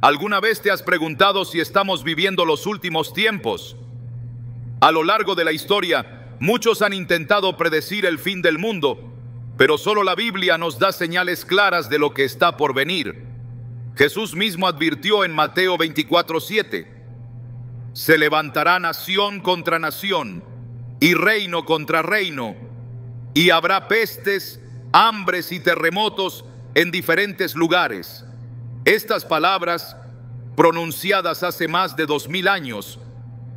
¿Alguna vez te has preguntado si estamos viviendo los últimos tiempos? A lo largo de la historia, muchos han intentado predecir el fin del mundo, pero solo la Biblia nos da señales claras de lo que está por venir. Jesús mismo advirtió en Mateo 24:7: se levantará nación contra nación y reino contra reino, y habrá pestes, hambres y terremotos en diferentes lugares. Estas palabras, pronunciadas hace más de 2000 años,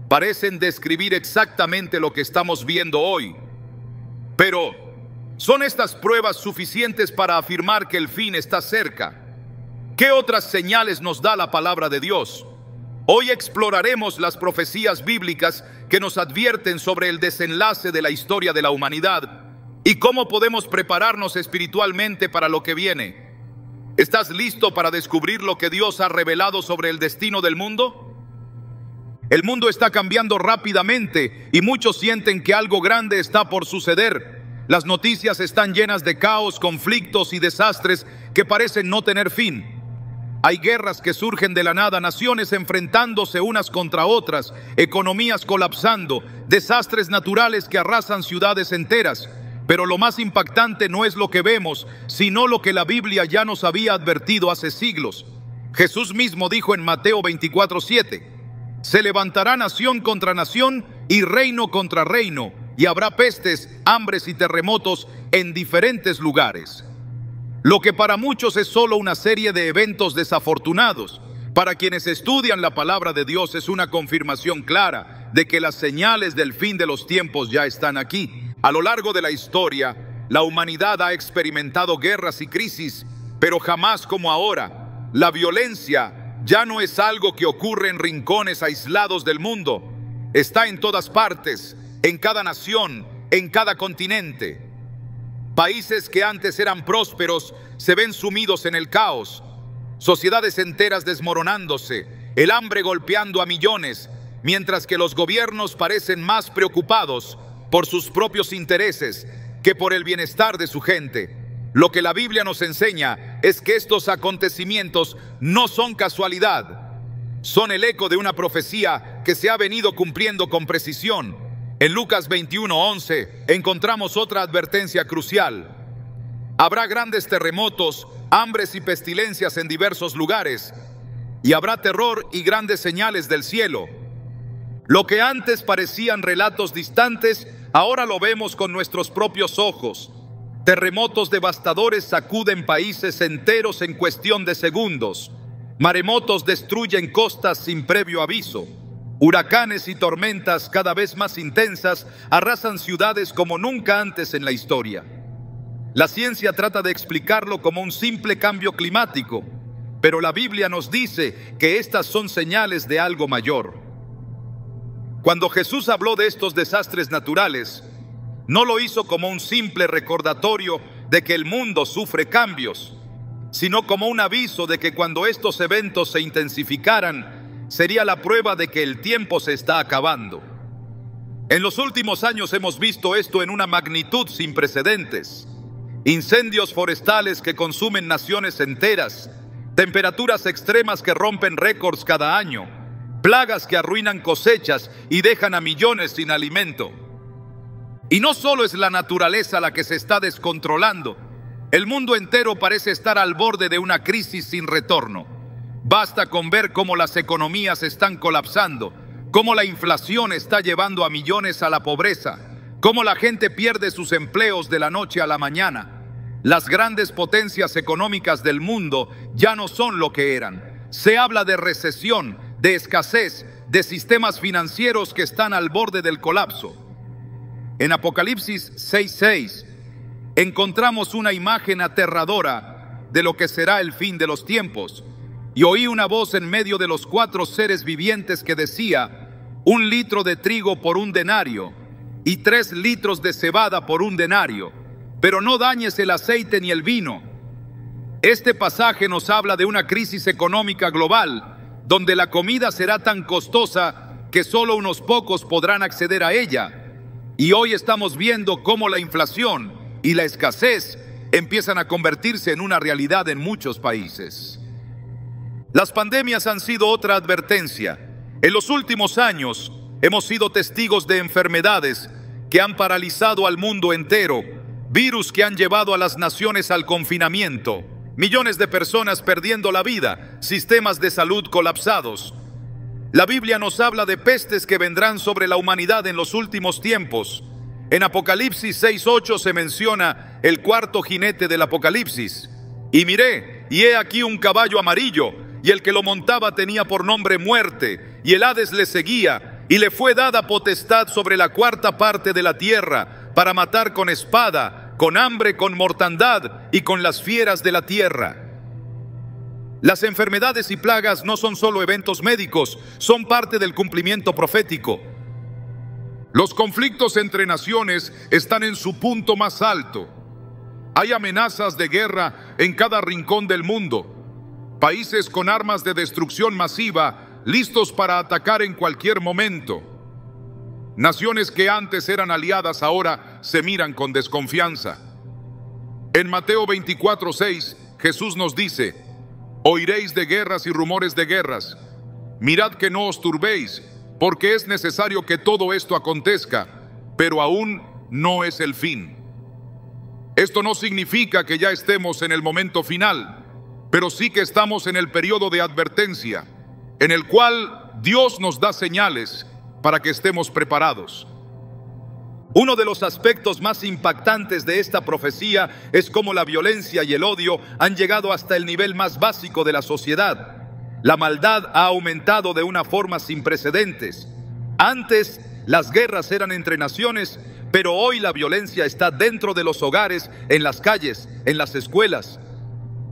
parecen describir exactamente lo que estamos viendo hoy. Pero, ¿son estas pruebas suficientes para afirmar que el fin está cerca? ¿Qué otras señales nos da la palabra de Dios? Hoy exploraremos las profecías bíblicas que nos advierten sobre el desenlace de la historia de la humanidad y cómo podemos prepararnos espiritualmente para lo que viene. ¿Estás listo para descubrir lo que Dios ha revelado sobre el destino del mundo? El mundo está cambiando rápidamente y muchos sienten que algo grande está por suceder. Las noticias están llenas de caos, conflictos y desastres que parecen no tener fin. Hay guerras que surgen de la nada, naciones enfrentándose unas contra otras, economías colapsando, desastres naturales que arrasan ciudades enteras. Pero lo más impactante no es lo que vemos, sino lo que la Biblia ya nos había advertido hace siglos. Jesús mismo dijo en Mateo 24:7: se levantará nación contra nación y reino contra reino, y habrá pestes, hambres y terremotos en diferentes lugares. Lo que para muchos es solo una serie de eventos desafortunados, para quienes estudian la palabra de Dios es una confirmación clara de que las señales del fin de los tiempos ya están aquí. A lo largo de la historia, la humanidad ha experimentado guerras y crisis, pero jamás como ahora. La violencia ya no es algo que ocurre en rincones aislados del mundo. Está en todas partes, en cada nación, en cada continente. Países que antes eran prósperos se ven sumidos en el caos. Sociedades enteras desmoronándose, el hambre golpeando a millones, mientras que los gobiernos parecen más preocupados por sus propios intereses que por el bienestar de su gente. Lo que la Biblia nos enseña es que estos acontecimientos no son casualidad, son el eco de una profecía que se ha venido cumpliendo con precisión. En Lucas 21:11 encontramos otra advertencia crucial: habrá grandes terremotos, hambres y pestilencias en diversos lugares, y habrá terror y grandes señales del cielo. Lo que antes parecían relatos distantes, ahora lo vemos con nuestros propios ojos. Terremotos devastadores sacuden países enteros en cuestión de segundos. Maremotos destruyen costas sin previo aviso. Huracanes y tormentas cada vez más intensas arrasan ciudades como nunca antes en la historia. La ciencia trata de explicarlo como un simple cambio climático, pero la Biblia nos dice que estas son señales de algo mayor. Cuando Jesús habló de estos desastres naturales, no lo hizo como un simple recordatorio de que el mundo sufre cambios, sino como un aviso de que cuando estos eventos se intensificaran, sería la prueba de que el tiempo se está acabando. En los últimos años hemos visto esto en una magnitud sin precedentes. Incendios forestales que consumen naciones enteras, temperaturas extremas que rompen récords cada año, plagas que arruinan cosechas y dejan a millones sin alimento. Y no solo es la naturaleza la que se está descontrolando, el mundo entero parece estar al borde de una crisis sin retorno. Basta con ver cómo las economías están colapsando, cómo la inflación está llevando a millones a la pobreza, cómo la gente pierde sus empleos de la noche a la mañana. Las grandes potencias económicas del mundo ya no son lo que eran. Se habla de recesión, de escasez, de sistemas financieros que están al borde del colapso. En Apocalipsis 6:6 encontramos una imagen aterradora de lo que será el fin de los tiempos. Y oí una voz en medio de los 4 seres vivientes que decía: 1 litro de trigo por 1 denario, y 3 litros de cebada por 1 denario, pero no dañes el aceite ni el vino. Este pasaje nos habla de una crisis económica global, donde la comida será tan costosa que solo unos pocos podrán acceder a ella. Y hoy estamos viendo cómo la inflación y la escasez empiezan a convertirse en una realidad en muchos países. Las pandemias han sido otra advertencia. En los últimos años hemos sido testigos de enfermedades que han paralizado al mundo entero, virus que han llevado a las naciones al confinamiento, millones de personas perdiendo la vida, sistemas de salud colapsados. La Biblia nos habla de pestes que vendrán sobre la humanidad en los últimos tiempos. En Apocalipsis 6:8 se menciona el cuarto jinete del Apocalipsis. Y miré, y he aquí un caballo amarillo, y el que lo montaba tenía por nombre Muerte, y el Hades le seguía, y le fue dada potestad sobre la cuarta parte de la tierra, para matar con espada, con hambre, con mortandad y con las fieras de la tierra. Las enfermedades y plagas no son solo eventos médicos, son parte del cumplimiento profético. Los conflictos entre naciones están en su punto más alto. Hay amenazas de guerra en cada rincón del mundo. Países con armas de destrucción masiva, listos para atacar en cualquier momento. Naciones que antes eran aliadas ahora se miran con desconfianza. En Mateo 24:6, Jesús nos dice: oiréis de guerras y rumores de guerras. Mirad que no os turbéis, porque es necesario que todo esto acontezca, pero aún no es el fin. Esto no significa que ya estemos en el momento final, pero sí que estamos en el periodo de advertencia, en el cual Dios nos da señales para que estemos preparados. Uno de los aspectos más impactantes de esta profecía es cómo la violencia y el odio han llegado hasta el nivel más básico de la sociedad. La maldad ha aumentado de una forma sin precedentes. Antes, las guerras eran entre naciones, pero hoy la violencia está dentro de los hogares, en las calles, en las escuelas.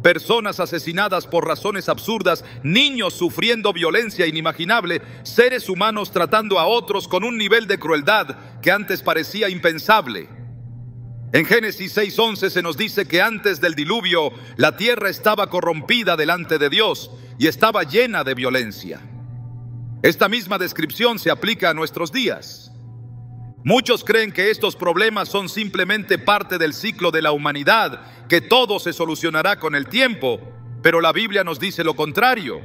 Personas asesinadas por razones absurdas, niños sufriendo violencia inimaginable, seres humanos tratando a otros con un nivel de crueldad que antes parecía impensable. En Génesis 6:11 se nos dice que antes del diluvio la tierra estaba corrompida delante de Dios y estaba llena de violencia. Esta misma descripción se aplica a nuestros días. Muchos creen que estos problemas son simplemente parte del ciclo de la humanidad, que todo se solucionará con el tiempo, pero la Biblia nos dice lo contrario.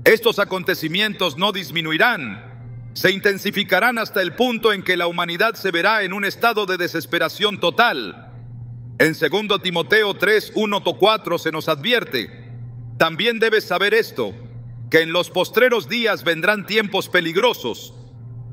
Estos acontecimientos no disminuirán, se intensificarán hasta el punto en que la humanidad se verá en un estado de desesperación total. En 2 Timoteo 3:1-4 se nos advierte: también debes saber esto, que en los postreros días vendrán tiempos peligrosos,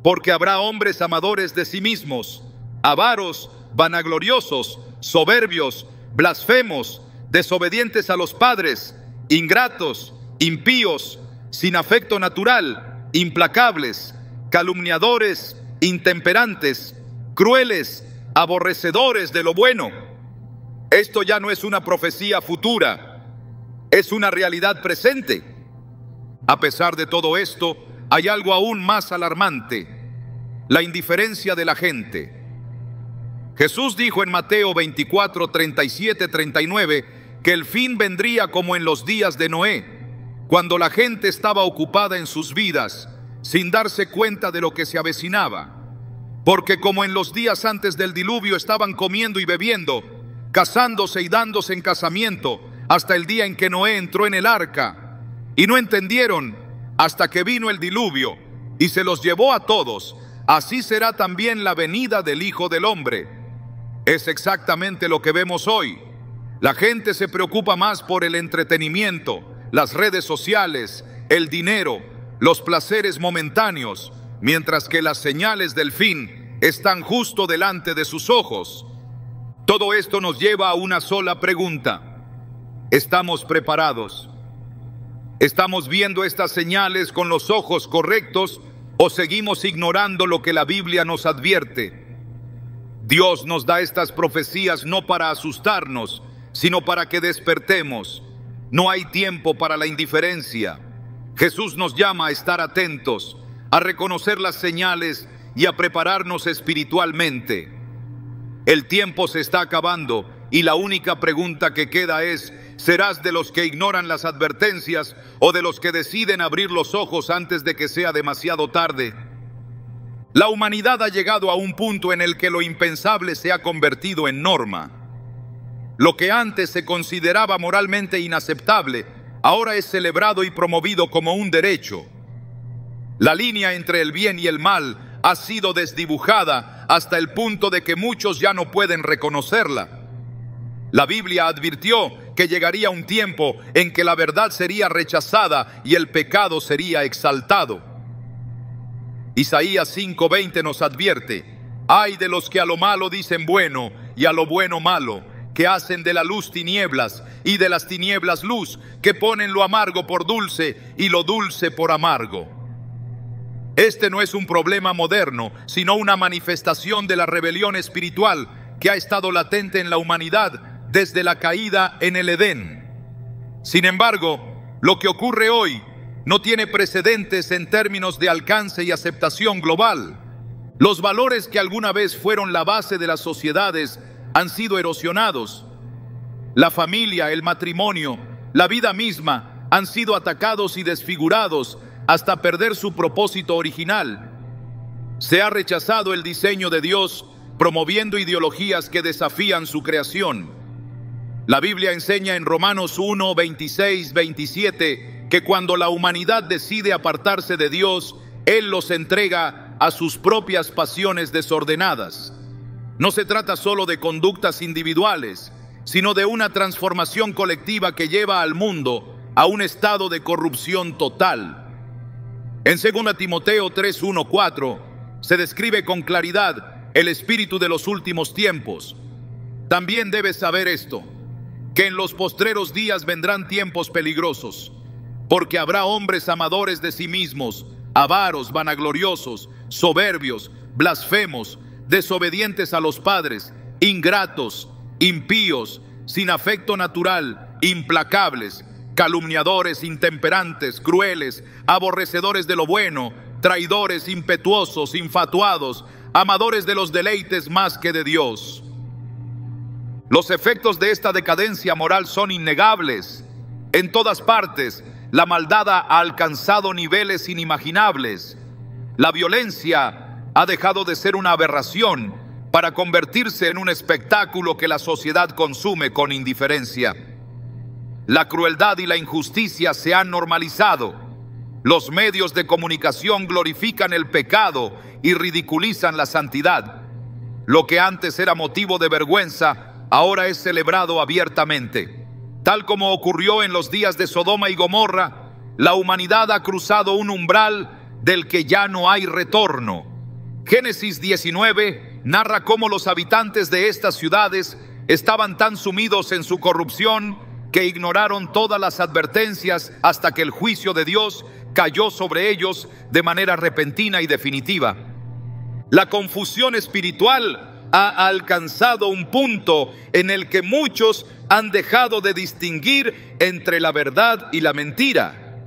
porque habrá hombres amadores de sí mismos, avaros, vanagloriosos, soberbios, blasfemos, desobedientes a los padres, ingratos, impíos, sin afecto natural, implacables, calumniadores, intemperantes, crueles, aborrecedores de lo bueno. Esto ya no es una profecía futura, es una realidad presente. A pesar de todo esto, hay algo aún más alarmante: la indiferencia de la gente. Jesús dijo en Mateo 24:37-39 que el fin vendría como en los días de Noé, cuando la gente estaba ocupada en sus vidas, sin darse cuenta de lo que se avecinaba. Porque como en los días antes del diluvio estaban comiendo y bebiendo, casándose y dándose en casamiento, hasta el día en que Noé entró en el arca, y no entendieron hasta que vino el diluvio y se los llevó a todos, así será también la venida del Hijo del Hombre. Es exactamente lo que vemos hoy. La gente se preocupa más por el entretenimiento, las redes sociales, el dinero, los placeres momentáneos, mientras que las señales del fin están justo delante de sus ojos. Todo esto nos lleva a una sola pregunta: ¿estamos preparados? ¿Estamos viendo estas señales con los ojos correctos o seguimos ignorando lo que la Biblia nos advierte? Dios nos da estas profecías no para asustarnos, sino para que despertemos. No hay tiempo para la indiferencia. Jesús nos llama a estar atentos, a reconocer las señales y a prepararnos espiritualmente. El tiempo se está acabando y la única pregunta que queda es: ¿serás de los que ignoran las advertencias o de los que deciden abrir los ojos antes de que sea demasiado tarde? La humanidad ha llegado a un punto en el que lo impensable se ha convertido en norma. Lo que antes se consideraba moralmente inaceptable, ahora es celebrado y promovido como un derecho. La línea entre el bien y el mal ha sido desdibujada hasta el punto de que muchos ya no pueden reconocerla. La Biblia advirtió que llegaría un tiempo en que la verdad sería rechazada y el pecado sería exaltado. Isaías 5:20 nos advierte: ay de los que a lo malo dicen bueno y a lo bueno malo, que hacen de la luz tinieblas y de las tinieblas luz, que ponen lo amargo por dulce y lo dulce por amargo. Este no es un problema moderno, sino una manifestación de la rebelión espiritual que ha estado latente en la humanidad desde la caída en el Edén. Sin embargo, lo que ocurre hoy no tiene precedentes en términos de alcance y aceptación global. Los valores que alguna vez fueron la base de las sociedades han sido erosionados. La familia, el matrimonio, la vida misma han sido atacados y desfigurados hasta perder su propósito original. Se ha rechazado el diseño de Dios, promoviendo ideologías que desafían su creación. La Biblia enseña en Romanos 1, 26, 27 que cuando la humanidad decide apartarse de Dios, Él los entrega a sus propias pasiones desordenadas. No se trata solo de conductas individuales, sino de una transformación colectiva que lleva al mundo a un estado de corrupción total. En 2 Timoteo 3, 1, 4 se describe con claridad el espíritu de los últimos tiempos. También debes saber esto, que en los postreros días vendrán tiempos peligrosos, porque habrá hombres amadores de sí mismos, avaros, vanagloriosos, soberbios, blasfemos, desobedientes a los padres, ingratos, impíos, sin afecto natural, implacables, calumniadores, intemperantes, crueles, aborrecedores de lo bueno, traidores, impetuosos, infatuados, amadores de los deleites más que de Dios. Los efectos de esta decadencia moral son innegables. En todas partes, la maldad ha alcanzado niveles inimaginables. La violencia ha dejado de ser una aberración para convertirse en un espectáculo que la sociedad consume con indiferencia. La crueldad y la injusticia se han normalizado. Los medios de comunicación glorifican el pecado y ridiculizan la santidad. Lo que antes era motivo de vergüenza, ahora es celebrado abiertamente. Tal como ocurrió en los días de Sodoma y Gomorra, la humanidad ha cruzado un umbral del que ya no hay retorno. Génesis 19 narra cómo los habitantes de estas ciudades estaban tan sumidos en su corrupción que ignoraron todas las advertencias hasta que el juicio de Dios cayó sobre ellos de manera repentina y definitiva. La confusión espiritual ha alcanzado un punto en el que muchos han dejado de distinguir entre la verdad y la mentira.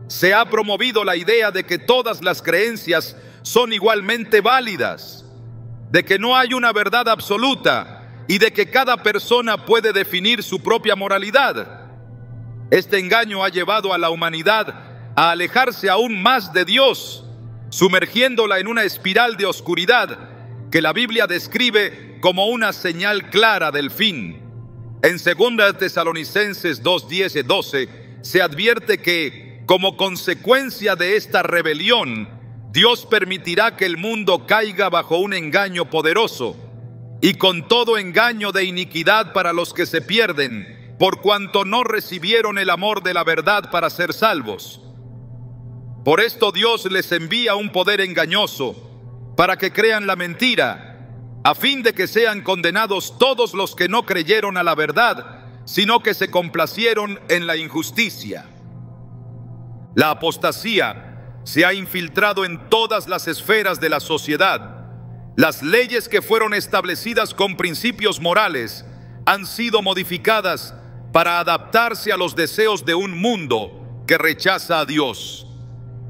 Se ha promovido la idea de que todas las creencias son igualmente válidas, de que no hay una verdad absoluta y de que cada persona puede definir su propia moralidad. Este engaño ha llevado a la humanidad a alejarse aún más de Dios, sumergiéndola en una espiral de oscuridad que la Biblia describe como una señal clara del fin. En 2 Tesalonicenses 2, 10 y 12 se advierte que, como consecuencia de esta rebelión, Dios permitirá que el mundo caiga bajo un engaño poderoso, y con todo engaño de iniquidad para los que se pierden, por cuanto no recibieron el amor de la verdad para ser salvos. Por esto Dios les envía un poder engañoso, para que crean la mentira, a fin de que sean condenados todos los que no creyeron a la verdad, sino que se complacieron en la injusticia. La apostasía se ha infiltrado en todas las esferas de la sociedad. Las leyes que fueron establecidas con principios morales han sido modificadas para adaptarse a los deseos de un mundo que rechaza a Dios.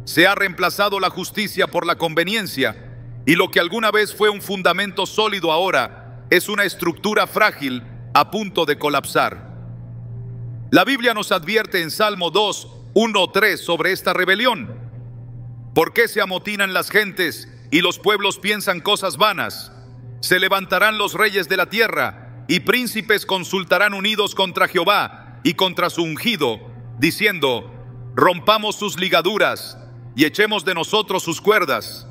Se ha reemplazado la justicia por la conveniencia, y lo que alguna vez fue un fundamento sólido ahora es una estructura frágil a punto de colapsar. La Biblia nos advierte en Salmo 2, 1, 3 sobre esta rebelión. ¿Por qué se amotinan las gentes y los pueblos piensan cosas vanas? Se levantarán los reyes de la tierra y príncipes consultarán unidos contra Jehová y contra su ungido, diciendo: rompamos sus ligaduras y echemos de nosotros sus cuerdas.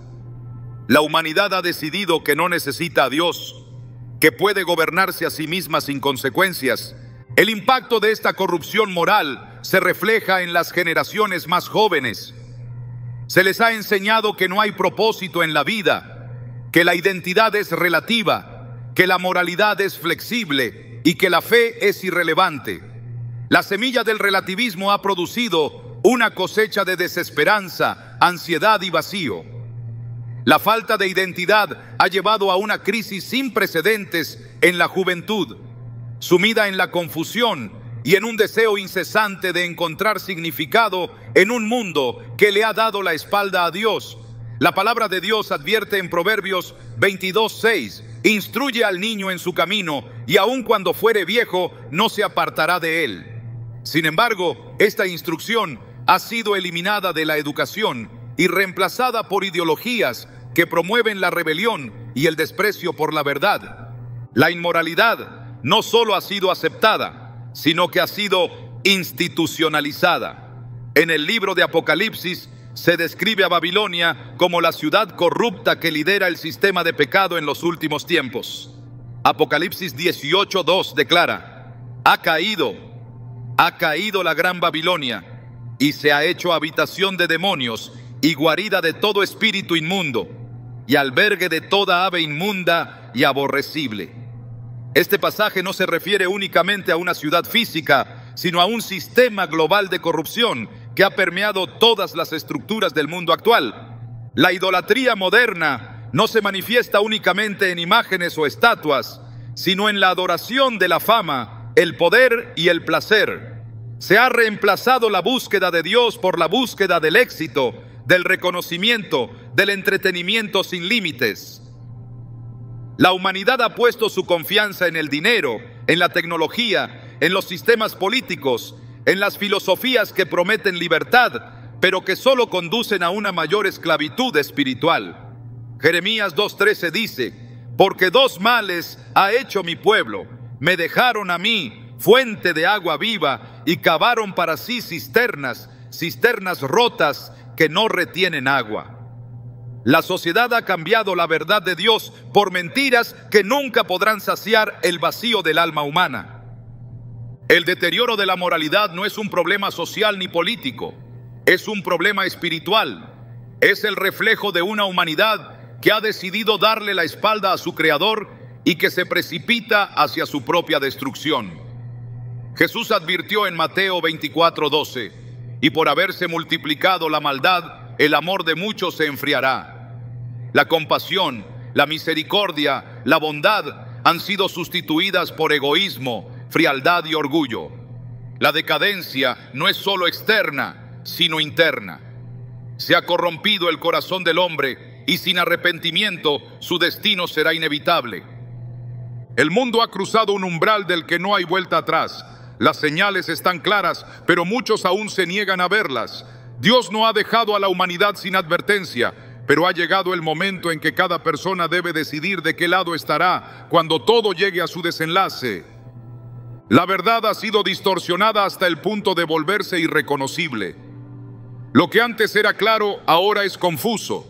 La humanidad ha decidido que no necesita a Dios, que puede gobernarse a sí misma sin consecuencias. El impacto de esta corrupción moral se refleja en las generaciones más jóvenes. Se les ha enseñado que no hay propósito en la vida, que la identidad es relativa, que la moralidad es flexible y que la fe es irrelevante. La semilla del relativismo ha producido una cosecha de desesperanza, ansiedad y vacío. La falta de identidad ha llevado a una crisis sin precedentes en la juventud, sumida en la confusión y en un deseo incesante de encontrar significado en un mundo que le ha dado la espalda a Dios. La palabra de Dios advierte en Proverbios 22:6: instruye al niño en su camino, y aun cuando fuere viejo, no se apartará de él. Sin embargo, esta instrucción ha sido eliminada de la educación y reemplazada por ideologías que promueven la rebelión y el desprecio por la verdad. La inmoralidad no solo ha sido aceptada, sino que ha sido institucionalizada. En el libro de Apocalipsis se describe a Babilonia como la ciudad corrupta que lidera el sistema de pecado en los últimos tiempos. Apocalipsis 18:2 declara: ha caído la gran Babilonia, y se ha hecho habitación de demonios y guarida de todo espíritu inmundo, y albergue de toda ave inmunda y aborrecible. Este pasaje no se refiere únicamente a una ciudad física, sino a un sistema global de corrupción que ha permeado todas las estructuras del mundo actual. La idolatría moderna no se manifiesta únicamente en imágenes o estatuas, sino en la adoración de la fama, el poder y el placer. Se ha reemplazado la búsqueda de Dios por la búsqueda del éxito, del reconocimiento, del entretenimiento sin límites. La humanidad ha puesto su confianza en el dinero, en la tecnología, en los sistemas políticos, en las filosofías que prometen libertad, pero que solo conducen a una mayor esclavitud espiritual. Jeremías 2:13 dice: porque dos males ha hecho mi pueblo, me dejaron a mí fuente de agua viva y cavaron para sí cisternas rotas que no retienen agua. La sociedad ha cambiado la verdad de Dios por mentiras que nunca podrán saciar el vacío del alma humana. El deterioro de la moralidad no es un problema social ni político, es un problema espiritual. Es el reflejo de una humanidad que ha decidido darle la espalda a su Creador y que se precipita hacia su propia destrucción. Jesús advirtió en Mateo 24:12: y por haberse multiplicado la maldad, el amor de muchos se enfriará. La compasión, la misericordia, la bondad han sido sustituidas por egoísmo, frialdad y orgullo. La decadencia no es solo externa, sino interna. Se ha corrompido el corazón del hombre y sin arrepentimiento su destino será inevitable. El mundo ha cruzado un umbral del que no hay vuelta atrás. Las señales están claras, pero muchos aún se niegan a verlas. Dios no ha dejado a la humanidad sin advertencia, pero ha llegado el momento en que cada persona debe decidir de qué lado estará cuando todo llegue a su desenlace. La verdad ha sido distorsionada hasta el punto de volverse irreconocible. Lo que antes era claro, ahora es confuso.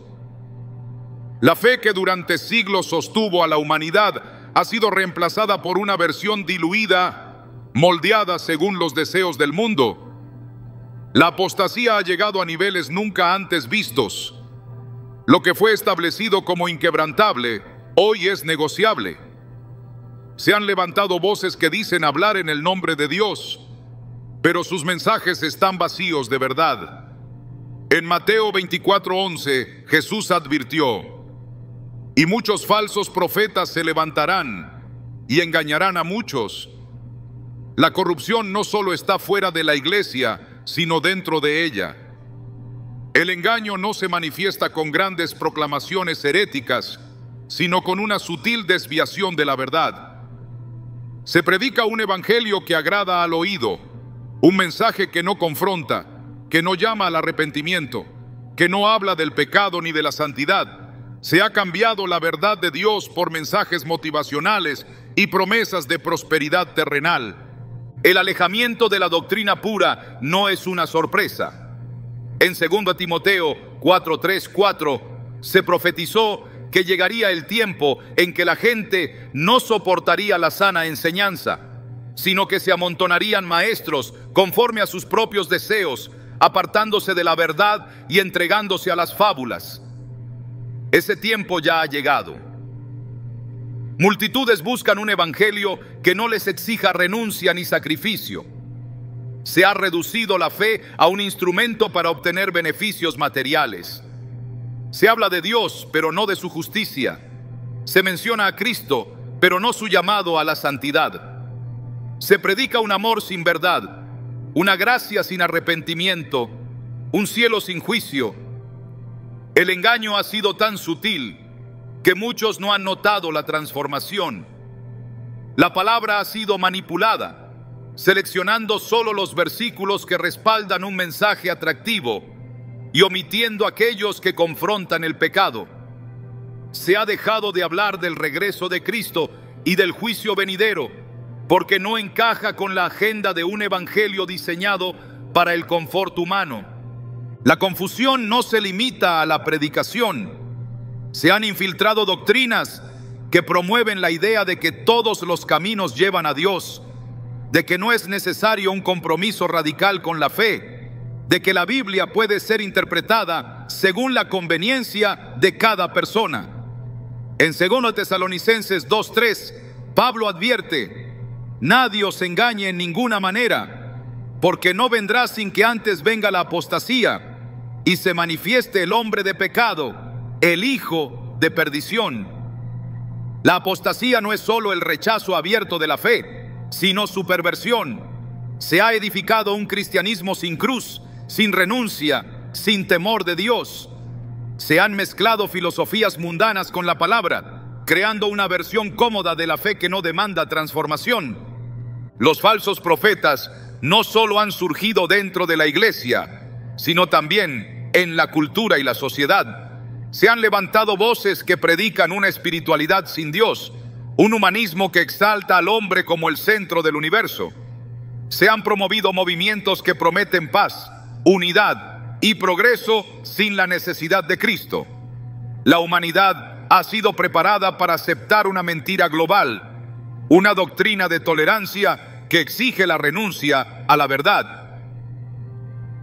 La fe que durante siglos sostuvo a la humanidad ha sido reemplazada por una versión diluida, moldeada según los deseos del mundo. La apostasía ha llegado a niveles nunca antes vistos. Lo que fue establecido como inquebrantable, hoy es negociable. Se han levantado voces que dicen hablar en el nombre de Dios, pero sus mensajes están vacíos de verdad. En Mateo 24:11, Jesús advirtió: y muchos falsos profetas se levantarán y engañarán a muchos. La corrupción no solo está fuera de la iglesia, sino dentro de ella. El engaño no se manifiesta con grandes proclamaciones heréticas, sino con una sutil desviación de la verdad. Se predica un evangelio que agrada al oído, un mensaje que no confronta, que no llama al arrepentimiento, que no habla del pecado ni de la santidad. Se ha cambiado la verdad de Dios por mensajes motivacionales y promesas de prosperidad terrenal. El alejamiento de la doctrina pura no es una sorpresa. En 2 Timoteo 4:3-4 se profetizó que llegaría el tiempo en que la gente no soportaría la sana enseñanza, sino que se amontonarían maestros conforme a sus propios deseos, apartándose de la verdad y entregándose a las fábulas. Ese tiempo ya ha llegado. Multitudes buscan un evangelio que no les exija renuncia ni sacrificio. Se ha reducido la fe a un instrumento para obtener beneficios materiales. Se habla de Dios, pero no de su justicia. Se menciona a Cristo, pero no su llamado a la santidad. Se predica un amor sin verdad, una gracia sin arrepentimiento, un cielo sin juicio. El engaño ha sido tan sutil que muchos no han notado la transformación. La palabra ha sido manipulada, seleccionando solo los versículos que respaldan un mensaje atractivo y omitiendo aquellos que confrontan el pecado. Se ha dejado de hablar del regreso de Cristo y del juicio venidero, porque no encaja con la agenda de un evangelio diseñado para el confort humano. La confusión no se limita a la predicación. Se han infiltrado doctrinas que promueven la idea de que todos los caminos llevan a Dios, de que no es necesario un compromiso radical con la fe, de que la Biblia puede ser interpretada según la conveniencia de cada persona. En 2 Tesalonicenses 2:3, Pablo advierte: nadie os engañe en ninguna manera, porque no vendrá sin que antes venga la apostasía y se manifieste el hombre de pecado, el hijo de perdición. La apostasía no es solo el rechazo abierto de la fe, sino su perversión. Se ha edificado un cristianismo sin cruz, sin renuncia, sin temor de Dios. Se han mezclado filosofías mundanas con la palabra, creando una versión cómoda de la fe que no demanda transformación. Los falsos profetas no solo han surgido dentro de la iglesia, sino también en la cultura y la sociedad. Se han levantado voces que predican una espiritualidad sin Dios, un humanismo que exalta al hombre como el centro del universo. Se han promovido movimientos que prometen paz, unidad y progreso sin la necesidad de Cristo. La humanidad ha sido preparada para aceptar una mentira global, una doctrina de tolerancia que exige la renuncia a la verdad.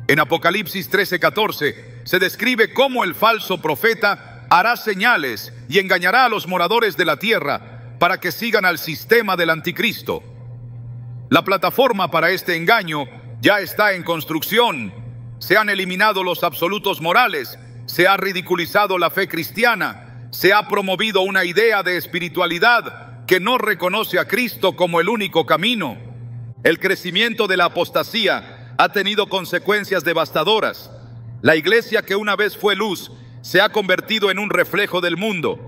En Apocalipsis 13:14 se describe cómo el falso profeta hará señales y engañará a los moradores de la tierra para que sigan al sistema del anticristo. La plataforma para este engaño ya está en construcción. Se han eliminado los absolutos morales, se ha ridiculizado la fe cristiana, se ha promovido una idea de espiritualidad que no reconoce a Cristo como el único camino. El crecimiento de la apostasía ha tenido consecuencias devastadoras. La iglesia que una vez fue luz se ha convertido en un reflejo del mundo.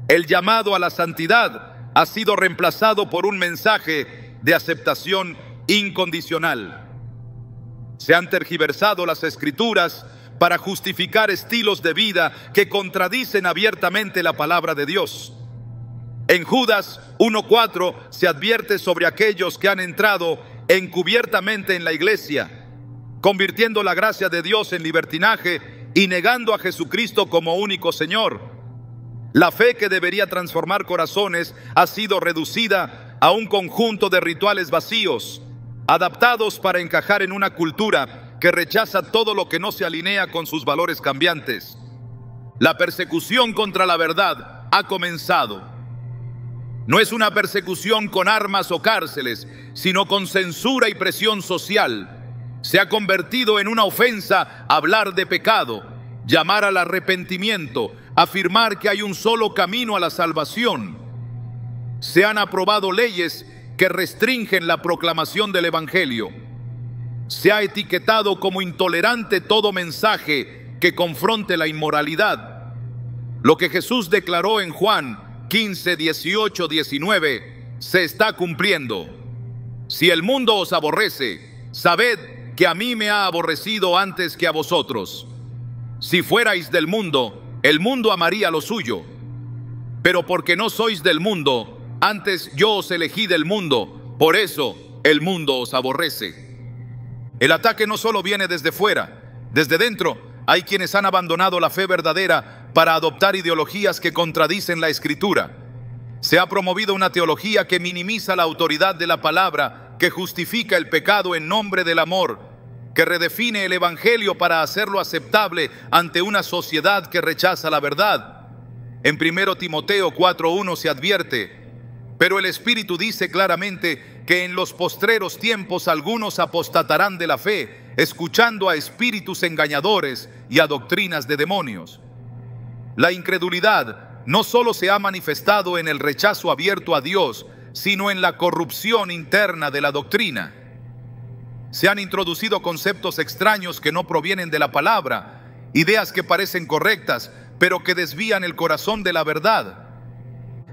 El llamado a la santidad ha sido reemplazado por un mensaje de aceptación incondicional. Se han tergiversado las escrituras para justificar estilos de vida que contradicen abiertamente la palabra de Dios. En Judas 1:4 se advierte sobre aquellos que han entrado encubiertamente en la iglesia, convirtiendo la gracia de Dios en libertinaje y negando a Jesucristo como único Señor. La fe que debería transformar corazones ha sido reducida a un conjunto de rituales vacíos, adaptados para encajar en una cultura que rechaza todo lo que no se alinea con sus valores cambiantes. La persecución contra la verdad ha comenzado. No es una persecución con armas o cárceles, sino con censura y presión social. Se ha convertido en una ofensa hablar de pecado, llamar al arrepentimiento, afirmar que hay un solo camino a la salvación. Se han aprobado leyes que restringen la proclamación del Evangelio. Se ha etiquetado como intolerante todo mensaje que confronte la inmoralidad. Lo que Jesús declaró en Juan 15, 18, 19 se está cumpliendo. Si el mundo os aborrece, sabed que a mí me ha aborrecido antes que a vosotros. Si fuerais del mundo, el mundo amaría lo suyo. Pero porque no sois del mundo, antes yo os elegí del mundo, por eso el mundo os aborrece. El ataque no solo viene desde fuera, desde dentro hay quienes han abandonado la fe verdadera para adoptar ideologías que contradicen la Escritura. Se ha promovido una teología que minimiza la autoridad de la palabra, que justifica el pecado en nombre del amor, que redefine el Evangelio para hacerlo aceptable ante una sociedad que rechaza la verdad. En 1 Timoteo 4:1 se advierte: pero el Espíritu dice claramente que en los postreros tiempos algunos apostatarán de la fe, escuchando a espíritus engañadores y a doctrinas de demonios. La incredulidad no solo se ha manifestado en el rechazo abierto a Dios, sino en la corrupción interna de la doctrina. Se han introducido conceptos extraños que no provienen de la palabra, ideas que parecen correctas, pero que desvían el corazón de la verdad.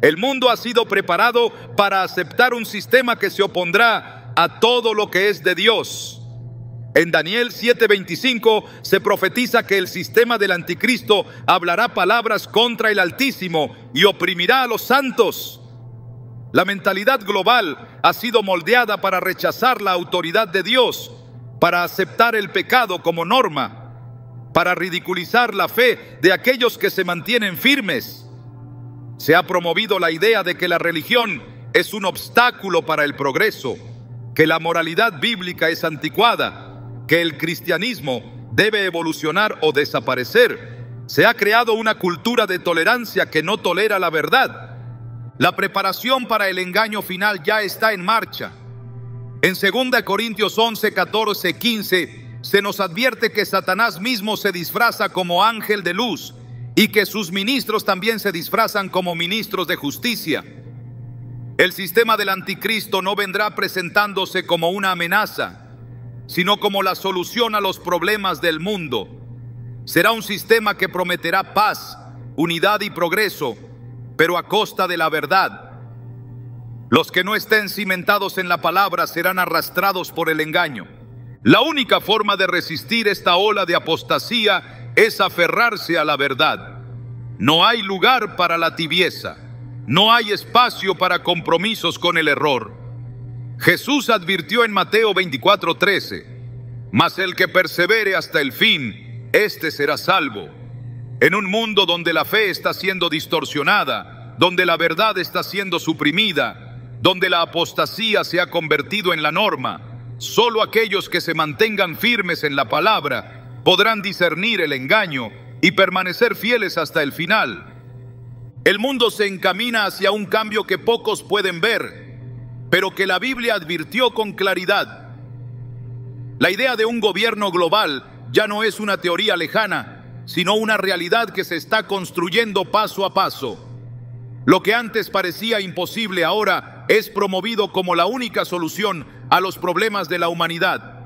El mundo ha sido preparado para aceptar un sistema que se opondrá a todo lo que es de Dios. En Daniel 7:25 se profetiza que el sistema del anticristo hablará palabras contra el Altísimo y oprimirá a los santos. La mentalidad global ha sido moldeada para rechazar la autoridad de Dios, para aceptar el pecado como norma, para ridiculizar la fe de aquellos que se mantienen firmes. Se ha promovido la idea de que la religión es un obstáculo para el progreso, que la moralidad bíblica es anticuada, que el cristianismo debe evolucionar o desaparecer. Se ha creado una cultura de tolerancia que no tolera la verdad. La preparación para el engaño final ya está en marcha. En 2 Corintios 11, 14, 15 se nos advierte que Satanás mismo se disfraza como ángel de luz y que sus ministros también se disfrazan como ministros de justicia. El sistema del anticristo no vendrá presentándose como una amenaza, sino como la solución a los problemas del mundo. Será un sistema que prometerá paz, unidad y progreso, pero a costa de la verdad. Los que no estén cimentados en la palabra serán arrastrados por el engaño. La única forma de resistir esta ola de apostasía es aferrarse a la verdad. No hay lugar para la tibieza. No hay espacio para compromisos con el error. Jesús advirtió en Mateo 24:13: mas el que persevere hasta el fin, éste será salvo. En un mundo donde la fe está siendo distorsionada, donde la verdad está siendo suprimida, donde la apostasía se ha convertido en la norma, solo aquellos que se mantengan firmes en la palabra podrán discernir el engaño y permanecer fieles hasta el final. El mundo se encamina hacia un cambio que pocos pueden ver, pero que la Biblia advirtió con claridad. La idea de un gobierno global ya no es una teoría lejana, sino una realidad que se está construyendo paso a paso. Lo que antes parecía imposible ahora es promovido como la única solución a los problemas de la humanidad.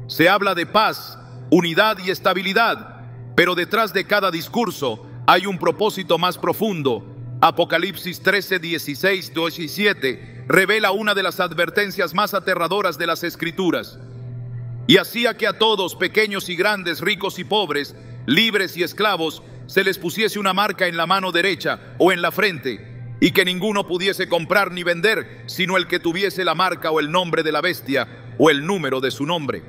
Se habla de paz, unidad y estabilidad, pero detrás de cada discurso hay un propósito más profundo. Apocalipsis 13, 16, 17 revela una de las advertencias más aterradoras de las Escrituras. Y hacía que a todos, pequeños y grandes, ricos y pobres, libres y esclavos, se les pusiese una marca en la mano derecha o en la frente, y que ninguno pudiese comprar ni vender, sino el que tuviese la marca o el nombre de la bestia o el número de su nombre.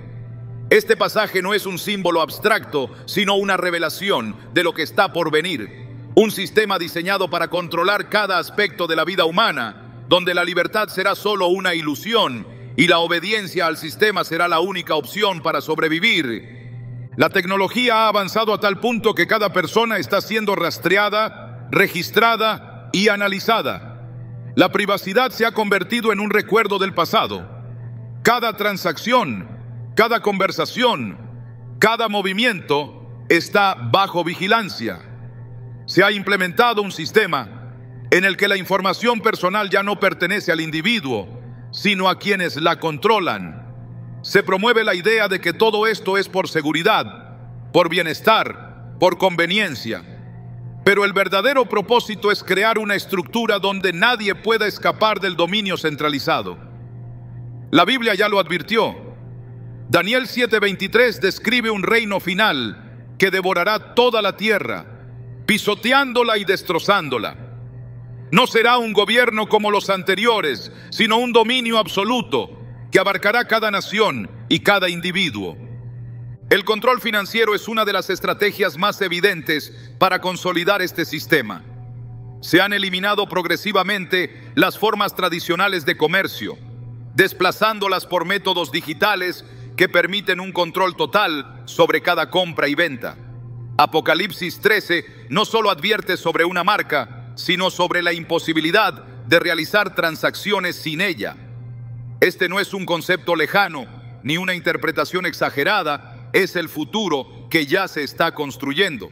Este pasaje no es un símbolo abstracto, sino una revelación de lo que está por venir. Un sistema diseñado para controlar cada aspecto de la vida humana, donde la libertad será solo una ilusión y la obediencia al sistema será la única opción para sobrevivir. La tecnología ha avanzado a tal punto que cada persona está siendo rastreada, registrada y analizada. La privacidad se ha convertido en un recuerdo del pasado. Cada transacción, cada conversación, cada movimiento está bajo vigilancia. Se ha implementado un sistema en el que la información personal ya no pertenece al individuo, sino a quienes la controlan. Se promueve la idea de que todo esto es por seguridad, por bienestar, por conveniencia. Pero el verdadero propósito es crear una estructura donde nadie pueda escapar del dominio centralizado. La Biblia ya lo advirtió. Daniel 7:23 describe un reino final que devorará toda la tierra, pisoteándola y destrozándola. No será un gobierno como los anteriores, sino un dominio absoluto. que abarcará cada nación y cada individuo. El control financiero es una de las estrategias más evidentes para consolidar este sistema. Se han eliminado progresivamente las formas tradicionales de comercio, desplazándolas por métodos digitales que permiten un control total sobre cada compra y venta. Apocalipsis 13 no solo advierte sobre una marca, sino sobre la imposibilidad de realizar transacciones sin ella. Este no es un concepto lejano, ni una interpretación exagerada, es el futuro que ya se está construyendo.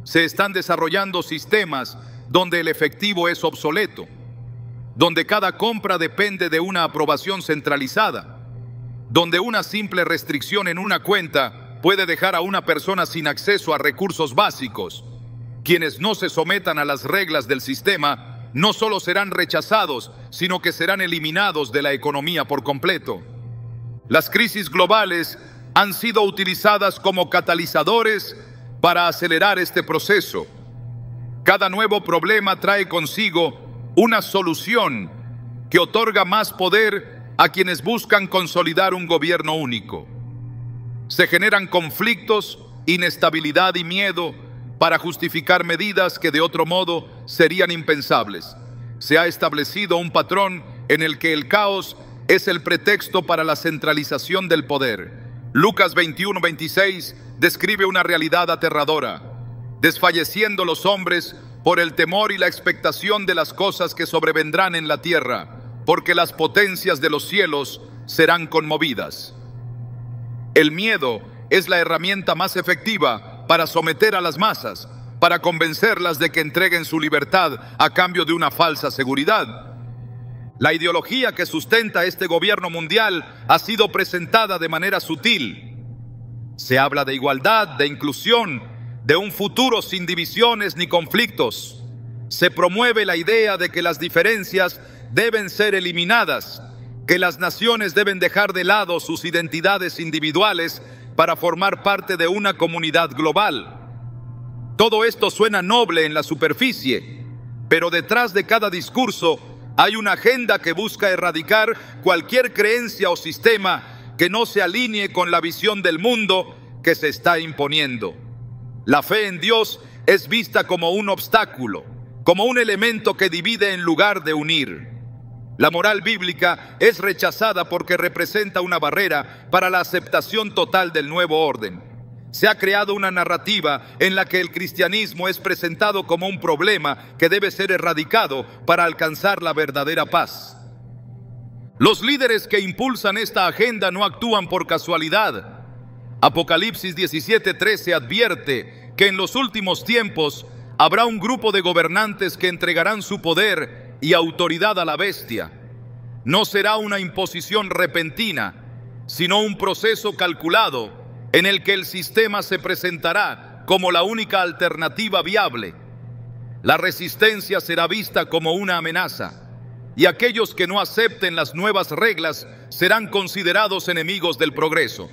Se están desarrollando sistemas donde el efectivo es obsoleto, donde cada compra depende de una aprobación centralizada, donde una simple restricción en una cuenta puede dejar a una persona sin acceso a recursos básicos. Quienes no se sometan a las reglas del sistema no solo serán rechazados, sino que serán eliminados de la economía por completo. Las crisis globales han sido utilizadas como catalizadores para acelerar este proceso. Cada nuevo problema trae consigo una solución que otorga más poder a quienes buscan consolidar un gobierno único. Se generan conflictos, inestabilidad y miedo para justificar medidas que de otro modo serían impensables. Se ha establecido un patrón en el que el caos es el pretexto para la centralización del poder. Lucas 21:26 describe una realidad aterradora, desfalleciendo los hombres por el temor y la expectación de las cosas que sobrevendrán en la tierra, porque las potencias de los cielos serán conmovidas. El miedo es la herramienta más efectiva para someter a las masas, para convencerlas de que entreguen su libertad a cambio de una falsa seguridad. La ideología que sustenta este gobierno mundial ha sido presentada de manera sutil. Se habla de igualdad, de inclusión, de un futuro sin divisiones ni conflictos. Se promueve la idea de que las diferencias deben ser eliminadas, que las naciones deben dejar de lado sus identidades individuales para formar parte de una comunidad global. Todo esto suena noble en la superficie, pero detrás de cada discurso hay una agenda que busca erradicar cualquier creencia o sistema que no se alinee con la visión del mundo que se está imponiendo. La fe en Dios es vista como un obstáculo, como un elemento que divide en lugar de unir. La moral bíblica es rechazada porque representa una barrera para la aceptación total del nuevo orden. Se ha creado una narrativa en la que el cristianismo es presentado como un problema que debe ser erradicado para alcanzar la verdadera paz. Los líderes que impulsan esta agenda no actúan por casualidad. Apocalipsis 17:13 advierte que en los últimos tiempos habrá un grupo de gobernantes que entregarán su poder y autoridad a la bestia. No será una imposición repentina, sino un proceso calculado en el que el sistema se presentará como la única alternativa viable. La resistencia será vista como una amenaza, y aquellos que no acepten las nuevas reglas serán considerados enemigos del progreso.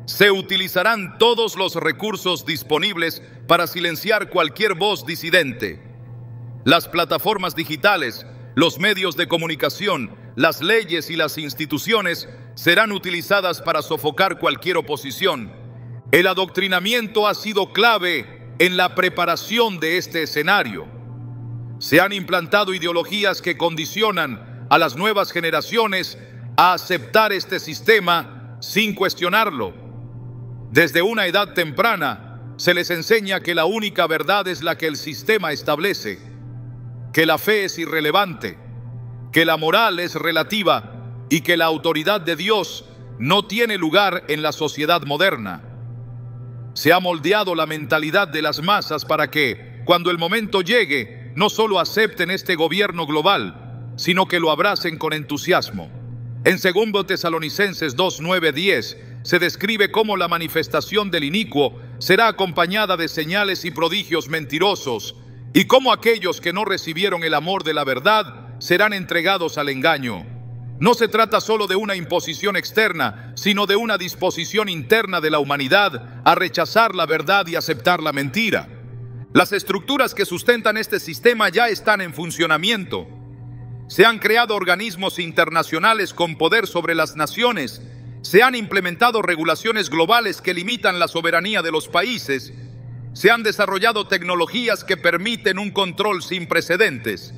Se utilizarán todos los recursos disponibles para silenciar cualquier voz disidente. Las plataformas digitales, los medios de comunicación, las leyes y las instituciones serán utilizadas para sofocar cualquier oposición. El adoctrinamiento ha sido clave en la preparación de este escenario. Se han implantado ideologías que condicionan a las nuevas generaciones a aceptar este sistema sin cuestionarlo. Desde una edad temprana se les enseña que la única verdad es la que el sistema establece, que la fe es irrelevante, que la moral es relativa y que la autoridad de Dios no tiene lugar en la sociedad moderna. Se ha moldeado la mentalidad de las masas para que, cuando el momento llegue, no solo acepten este gobierno global, sino que lo abracen con entusiasmo. En 2 Tesalonicenses 2:9-10 se describe cómo la manifestación del inicuo será acompañada de señales y prodigios mentirosos, y cómo aquellos que no recibieron el amor de la verdad serán entregados al engaño. No se trata solo de una imposición externa, sino de una disposición interna de la humanidad a rechazar la verdad y aceptar la mentira. Las estructuras que sustentan este sistema ya están en funcionamiento. Se han creado organismos internacionales con poder sobre las naciones. Se han implementado regulaciones globales que limitan la soberanía de los países. Se han desarrollado tecnologías que permiten un control sin precedentes.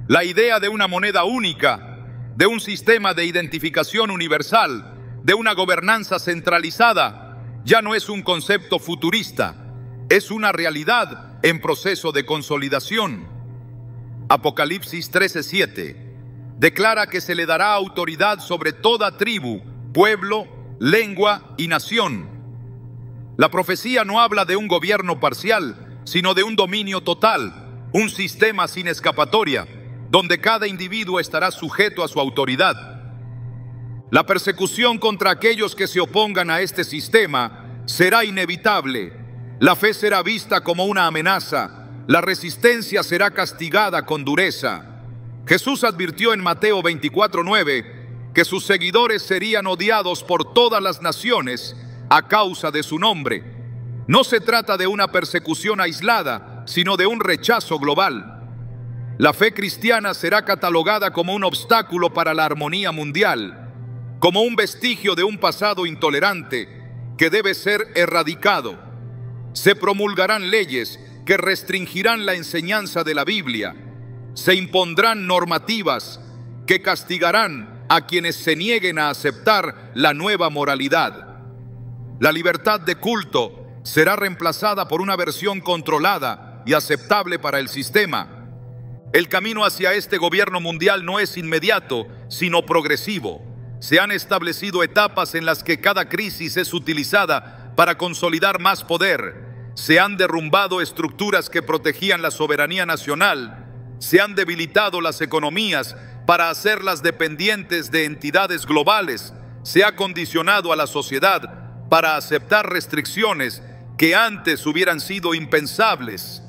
La idea de una moneda única, de un sistema de identificación universal, de una gobernanza centralizada, ya no es un concepto futurista, es una realidad en proceso de consolidación. Apocalipsis 13:7 declara que se le dará autoridad sobre toda tribu, pueblo, lengua y nación. La profecía no habla de un gobierno parcial, sino de un dominio total, un sistema sin escapatoria, donde cada individuo estará sujeto a su autoridad. La persecución contra aquellos que se opongan a este sistema será inevitable. La fe será vista como una amenaza. La resistencia será castigada con dureza. Jesús advirtió en Mateo 24:9 que sus seguidores serían odiados por todas las naciones a causa de su nombre. No se trata de una persecución aislada, sino de un rechazo global. La fe cristiana será catalogada como un obstáculo para la armonía mundial, como un vestigio de un pasado intolerante que debe ser erradicado. Se promulgarán leyes que restringirán la enseñanza de la Biblia. Se impondrán normativas que castigarán a quienes se nieguen a aceptar la nueva moralidad. La libertad de culto será reemplazada por una versión controlada y aceptable para el sistema. El camino hacia este gobierno mundial no es inmediato, sino progresivo. Se han establecido etapas en las que cada crisis es utilizada para consolidar más poder. Se han derrumbado estructuras que protegían la soberanía nacional. Se han debilitado las economías para hacerlas dependientes de entidades globales. Se ha condicionado a la sociedad para aceptar restricciones que antes hubieran sido impensables.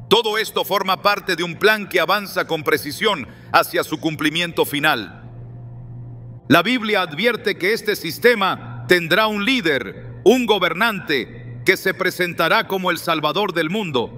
Todo esto forma parte de un plan que avanza con precisión hacia su cumplimiento final. La Biblia advierte que este sistema tendrá un líder, un gobernante, que se presentará como el Salvador del mundo.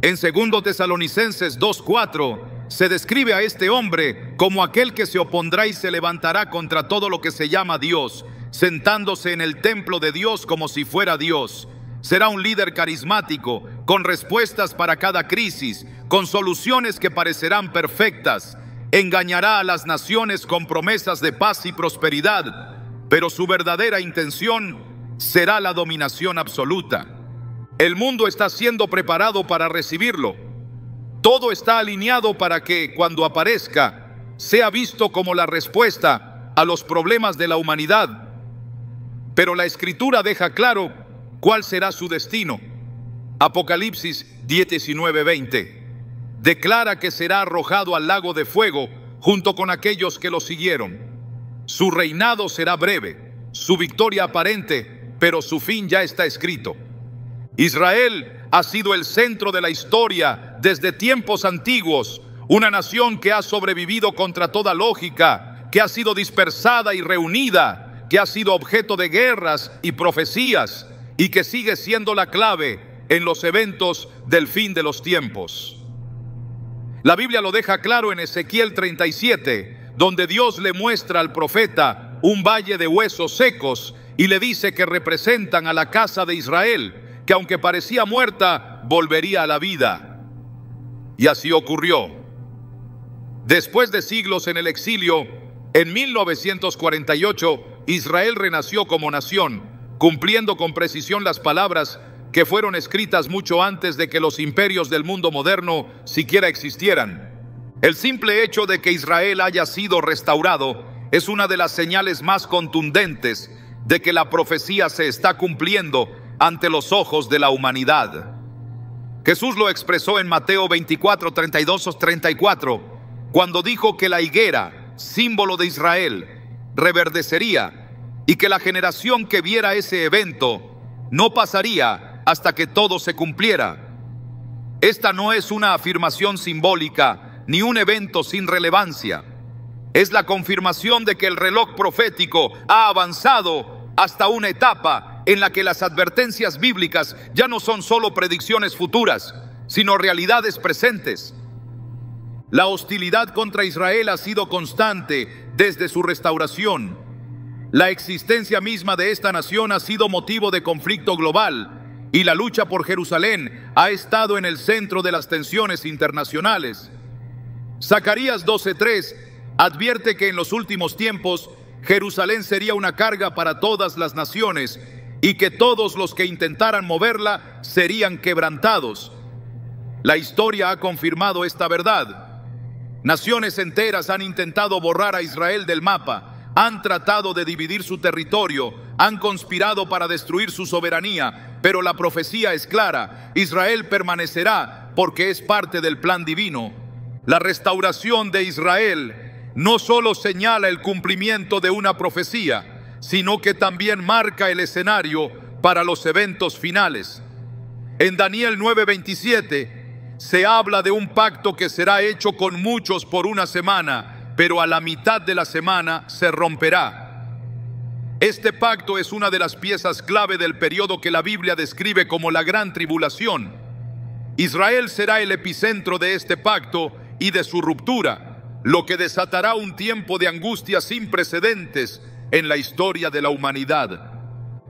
En 2 Tesalonicenses 2:4 se describe a este hombre como aquel que se opondrá y se levantará contra todo lo que se llama Dios, sentándose en el templo de Dios como si fuera Dios. Será un líder carismático, con respuestas para cada crisis, con soluciones que parecerán perfectas. Engañará a las naciones con promesas de paz y prosperidad, pero su verdadera intención será la dominación absoluta. El mundo está siendo preparado para recibirlo. Todo está alineado para que, cuando aparezca, sea visto como la respuesta a los problemas de la humanidad. Pero la Escritura deja claro cuál será su destino. Apocalipsis 19:20 declara que será arrojado al lago de fuego junto con aquellos que lo siguieron. Su reinado será breve, su victoria aparente, pero su fin ya está escrito. Israel ha sido el centro de la historia desde tiempos antiguos, una nación que ha sobrevivido contra toda lógica, que ha sido dispersada y reunida, que ha sido objeto de guerras y profecías, y que sigue siendo la clave en los eventos del fin de los tiempos. La Biblia lo deja claro en Ezequiel 37, donde Dios le muestra al profeta un valle de huesos secos y le dice que representan a la casa de Israel, que aunque parecía muerta, volvería a la vida. Y así ocurrió. Después de siglos en el exilio, en 1948, Israel renació como nación, cumpliendo con precisión las palabras que fueron escritas mucho antes de que los imperios del mundo moderno siquiera existieran. El simple hecho de que Israel haya sido restaurado es una de las señales más contundentes de que la profecía se está cumpliendo ante los ojos de la humanidad. Jesús lo expresó en Mateo 24:32-34, cuando dijo que la higuera, símbolo de Israel, reverdecería y que la generación que viera ese evento no pasaría hasta que todo se cumpliera. Esta no es una afirmación simbólica ni un evento sin relevancia. Es la confirmación de que el reloj profético ha avanzado hasta una etapa en la que las advertencias bíblicas ya no son solo predicciones futuras, sino realidades presentes. La hostilidad contra Israel ha sido constante desde su restauración. La existencia misma de esta nación ha sido motivo de conflicto global y la lucha por Jerusalén ha estado en el centro de las tensiones internacionales. Zacarías 12:3 advierte que en los últimos tiempos Jerusalén sería una carga para todas las naciones y que todos los que intentaran moverla serían quebrantados. La historia ha confirmado esta verdad. Naciones enteras han intentado borrar a Israel del mapa, han tratado de dividir su territorio, han conspirado para destruir su soberanía, pero la profecía es clara: Israel permanecerá porque es parte del plan divino. La restauración de Israel no solo señala el cumplimiento de una profecía, sino que también marca el escenario para los eventos finales. En Daniel 9:27 se habla de un pacto que será hecho con muchos por una semana, pero a la mitad de la semana se romperá. Este pacto es una de las piezas clave del periodo que la Biblia describe como la Gran Tribulación. Israel será el epicentro de este pacto y de su ruptura, lo que desatará un tiempo de angustia sin precedentes en la historia de la humanidad.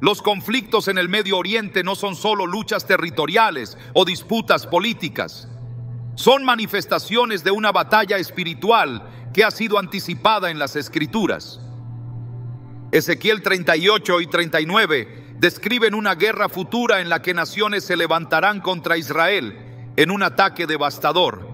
Los conflictos en el Medio Oriente no son solo luchas territoriales o disputas políticas. Son manifestaciones de una batalla espiritual que ha sido anticipada en las Escrituras. Ezequiel 38 y 39 describen una guerra futura en la que naciones se levantarán contra Israel en un ataque devastador.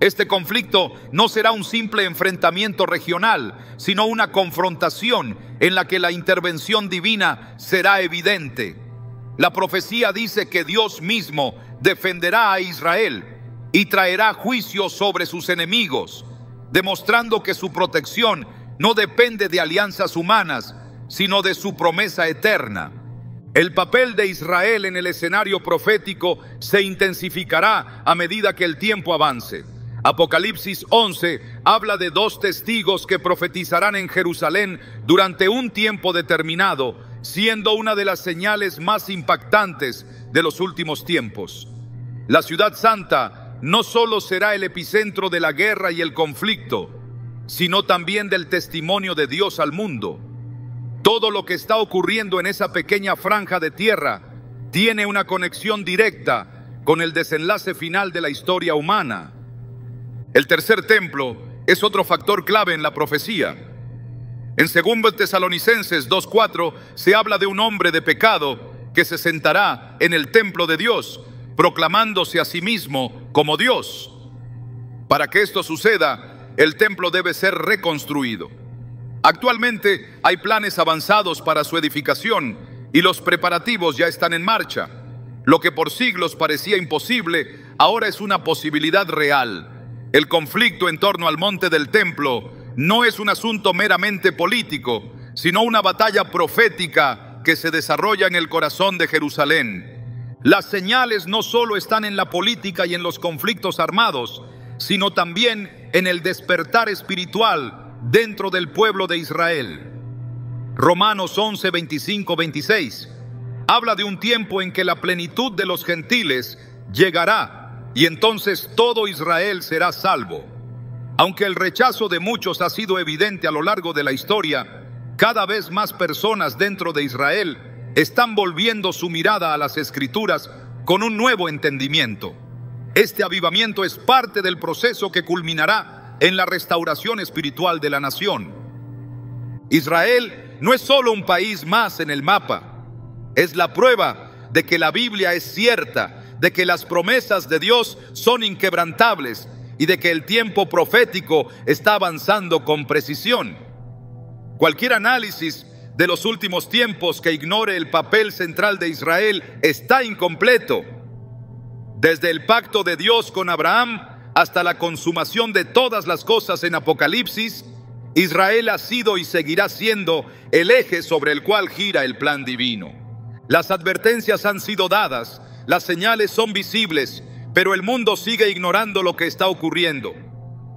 Este conflicto no será un simple enfrentamiento regional, sino una confrontación en la que la intervención divina será evidente. La profecía dice que Dios mismo defenderá a Israel y traerá juicio sobre sus enemigos, demostrando que su protección no depende de alianzas humanas, sino de su promesa eterna. El papel de Israel en el escenario profético se intensificará a medida que el tiempo avance. Apocalipsis 11 habla de 2 testigos que profetizarán en Jerusalén durante un tiempo determinado, siendo una de las señales más impactantes de los últimos tiempos. La ciudad santa no solo será el epicentro de la guerra y el conflicto, sino también del testimonio de Dios al mundo. Todo lo que está ocurriendo en esa pequeña franja de tierra tiene una conexión directa con el desenlace final de la historia humana. El tercer templo es otro factor clave en la profecía. En 2 Tesalonicenses 2:4 se habla de un hombre de pecado que se sentará en el templo de Dios, proclamándose a sí mismo como Dios. Para que esto suceda, el templo debe ser reconstruido. Actualmente hay planes avanzados para su edificación y los preparativos ya están en marcha. Lo que por siglos parecía imposible, ahora es una posibilidad real. El conflicto en torno al monte del templo no es un asunto meramente político, sino una batalla profética que se desarrolla en el corazón de Jerusalén. Las señales no solo están en la política y en los conflictos armados, sino también en el despertar espiritual dentro del pueblo de Israel. Romanos 11, 25, 26 habla de un tiempo en que la plenitud de los gentiles llegará y entonces todo Israel será salvo. Aunque el rechazo de muchos ha sido evidente a lo largo de la historia, cada vez más personas dentro de Israel están volviendo su mirada a las Escrituras con un nuevo entendimiento. Este avivamiento es parte del proceso que culminará en la restauración espiritual de la nación. Israel no es solo un país más en el mapa, es la prueba de que la Biblia es cierta, de que las promesas de Dios son inquebrantables y de que el tiempo profético está avanzando con precisión. Cualquier análisis de los últimos tiempos que ignore el papel central de Israel está incompleto. Desde el pacto de Dios con Abraham hasta la consumación de todas las cosas en Apocalipsis, Israel ha sido y seguirá siendo el eje sobre el cual gira el plan divino. Las advertencias han sido dadas, las señales son visibles, pero el mundo sigue ignorando lo que está ocurriendo.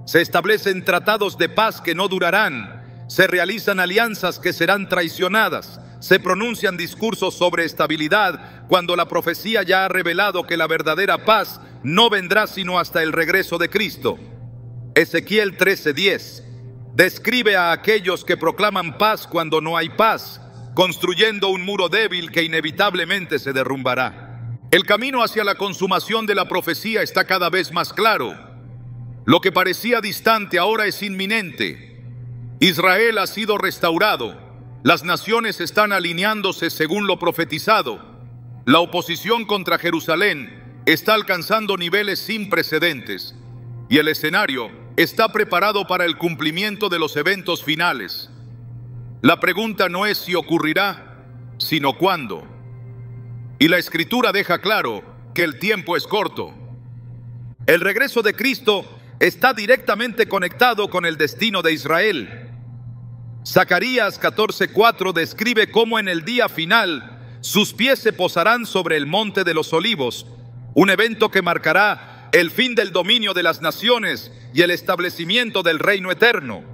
Se establecen tratados de paz que no durarán, se realizan alianzas que serán traicionadas, se pronuncian discursos sobre estabilidad cuando la profecía ya ha revelado que la verdadera paz no vendrá sino hasta el regreso de Cristo. Ezequiel 13:10 describe a aquellos que proclaman paz cuando no hay paz, construyendo un muro débil que inevitablemente se derrumbará. El camino hacia la consumación de la profecía está cada vez más claro. Lo que parecía distante ahora es inminente. Israel ha sido restaurado. Las naciones están alineándose según lo profetizado. La oposición contra Jerusalén está alcanzando niveles sin precedentes y el escenario está preparado para el cumplimiento de los eventos finales. La pregunta no es si ocurrirá, sino cuándo. Y la Escritura deja claro que el tiempo es corto. El regreso de Cristo está directamente conectado con el destino de Israel. Zacarías 14:4 describe cómo en el día final sus pies se posarán sobre el monte de los olivos, un evento que marcará el fin del dominio de las naciones y el establecimiento del reino eterno.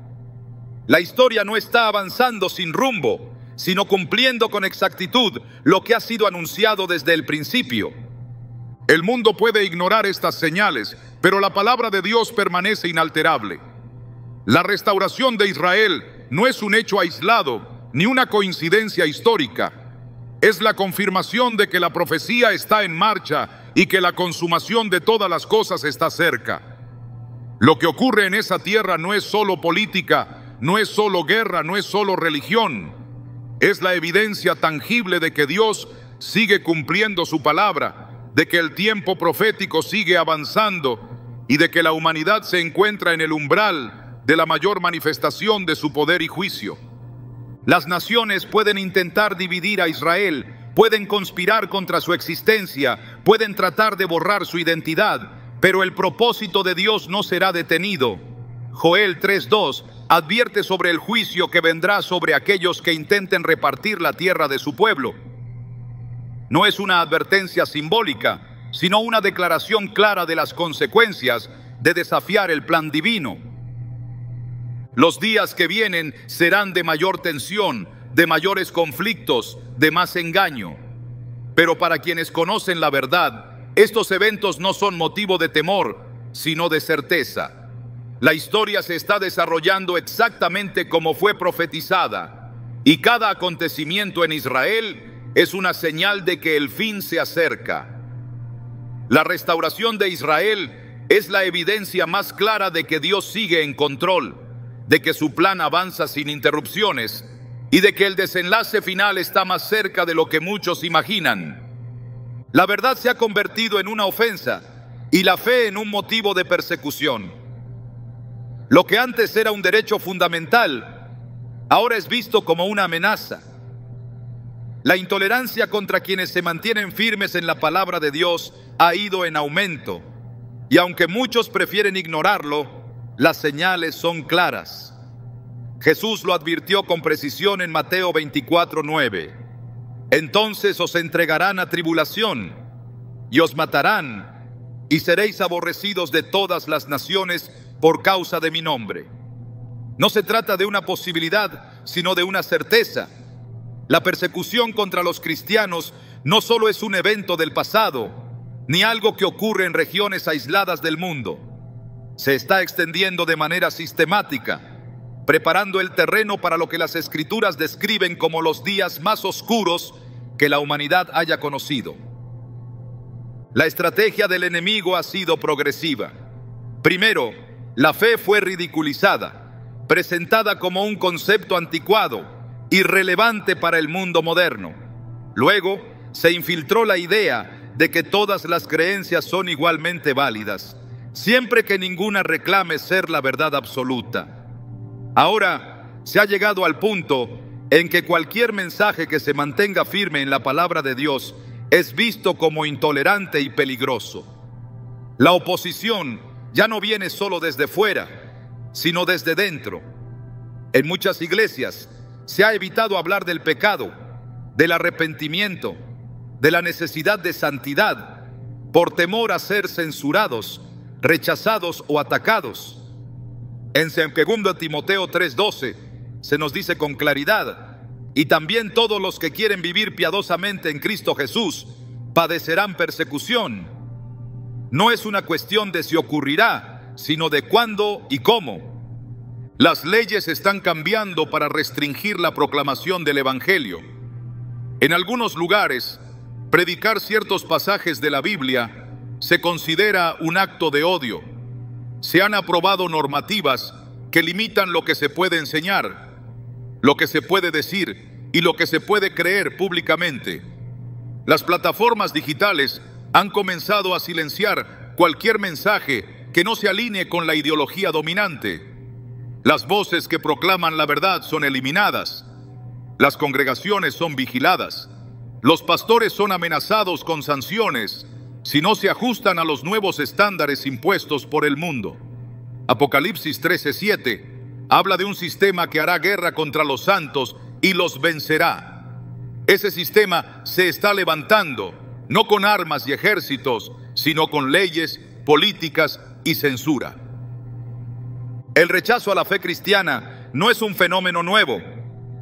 La historia no está avanzando sin rumbo, sino cumpliendo con exactitud lo que ha sido anunciado desde el principio. El mundo puede ignorar estas señales, pero la palabra de Dios permanece inalterable. La restauración de Israel no es un hecho aislado, ni una coincidencia histórica. Es la confirmación de que la profecía está en marcha y que la consumación de todas las cosas está cerca. Lo que ocurre en esa tierra no es solo política, no es solo guerra, no es solo religión. Es la evidencia tangible de que Dios sigue cumpliendo su palabra, de que el tiempo profético sigue avanzando y de que la humanidad se encuentra en el umbral de la mayor manifestación de su poder y juicio. Las naciones pueden intentar dividir a Israel, pueden conspirar contra su existencia, pueden tratar de borrar su identidad, pero el propósito de Dios no será detenido. Joel 3:2 advierte sobre el juicio que vendrá sobre aquellos que intenten repartir la tierra de su pueblo. No es una advertencia simbólica, sino una declaración clara de las consecuencias de desafiar el plan divino. Los días que vienen serán de mayor tensión, de mayores conflictos, de más engaño. Pero para quienes conocen la verdad, estos eventos no son motivo de temor, sino de certeza. La historia se está desarrollando exactamente como fue profetizada, y cada acontecimiento en Israel es una señal de que el fin se acerca. La restauración de Israel es la evidencia más clara de que Dios sigue en control, de que su plan avanza sin interrupciones y de que el desenlace final está más cerca de lo que muchos imaginan. La verdad se ha convertido en una ofensa y la fe en un motivo de persecución. Lo que antes era un derecho fundamental, ahora es visto como una amenaza. La intolerancia contra quienes se mantienen firmes en la palabra de Dios ha ido en aumento, y aunque muchos prefieren ignorarlo, las señales son claras. Jesús lo advirtió con precisión en Mateo 24:9. Entonces os entregarán a tribulación, y os matarán, y seréis aborrecidos de todas las naciones por causa de mi nombre. No se trata de una posibilidad, sino de una certeza. La persecución contra los cristianos no solo es un evento del pasado, ni algo que ocurre en regiones aisladas del mundo. Se está extendiendo de manera sistemática, preparando el terreno para lo que las Escrituras describen como los días más oscuros que la humanidad haya conocido. La estrategia del enemigo ha sido progresiva. Primero, la fe fue ridiculizada, presentada como un concepto anticuado, irrelevante para el mundo moderno. Luego, se infiltró la idea de que todas las creencias son igualmente válidas, siempre que ninguna reclame ser la verdad absoluta. Ahora, se ha llegado al punto en que cualquier mensaje que se mantenga firme en la palabra de Dios es visto como intolerante y peligroso. La oposición ya no viene solo desde fuera, sino desde dentro. En muchas iglesias se ha evitado hablar del pecado, del arrepentimiento, de la necesidad de santidad, por temor a ser censurados, rechazados o atacados. En 2 Timoteo 3:12 se nos dice con claridad: y también todos los que quieren vivir piadosamente en Cristo Jesús padecerán persecución. No es una cuestión de si ocurrirá, sino de cuándo y cómo. Las leyes están cambiando para restringir la proclamación del Evangelio. En algunos lugares, predicar ciertos pasajes de la Biblia se considera un acto de odio. Se han aprobado normativas que limitan lo que se puede enseñar, lo que se puede decir y lo que se puede creer públicamente. Las plataformas digitales han comenzado a silenciar cualquier mensaje que no se alinee con la ideología dominante. Las voces que proclaman la verdad son eliminadas. Las congregaciones son vigiladas. Los pastores son amenazados con sanciones si no se ajustan a los nuevos estándares impuestos por el mundo. Apocalipsis 13:7 habla de un sistema que hará guerra contra los santos y los vencerá. Ese sistema se está levantando, no con armas y ejércitos, sino con leyes, políticas y censura. El rechazo a la fe cristiana no es un fenómeno nuevo.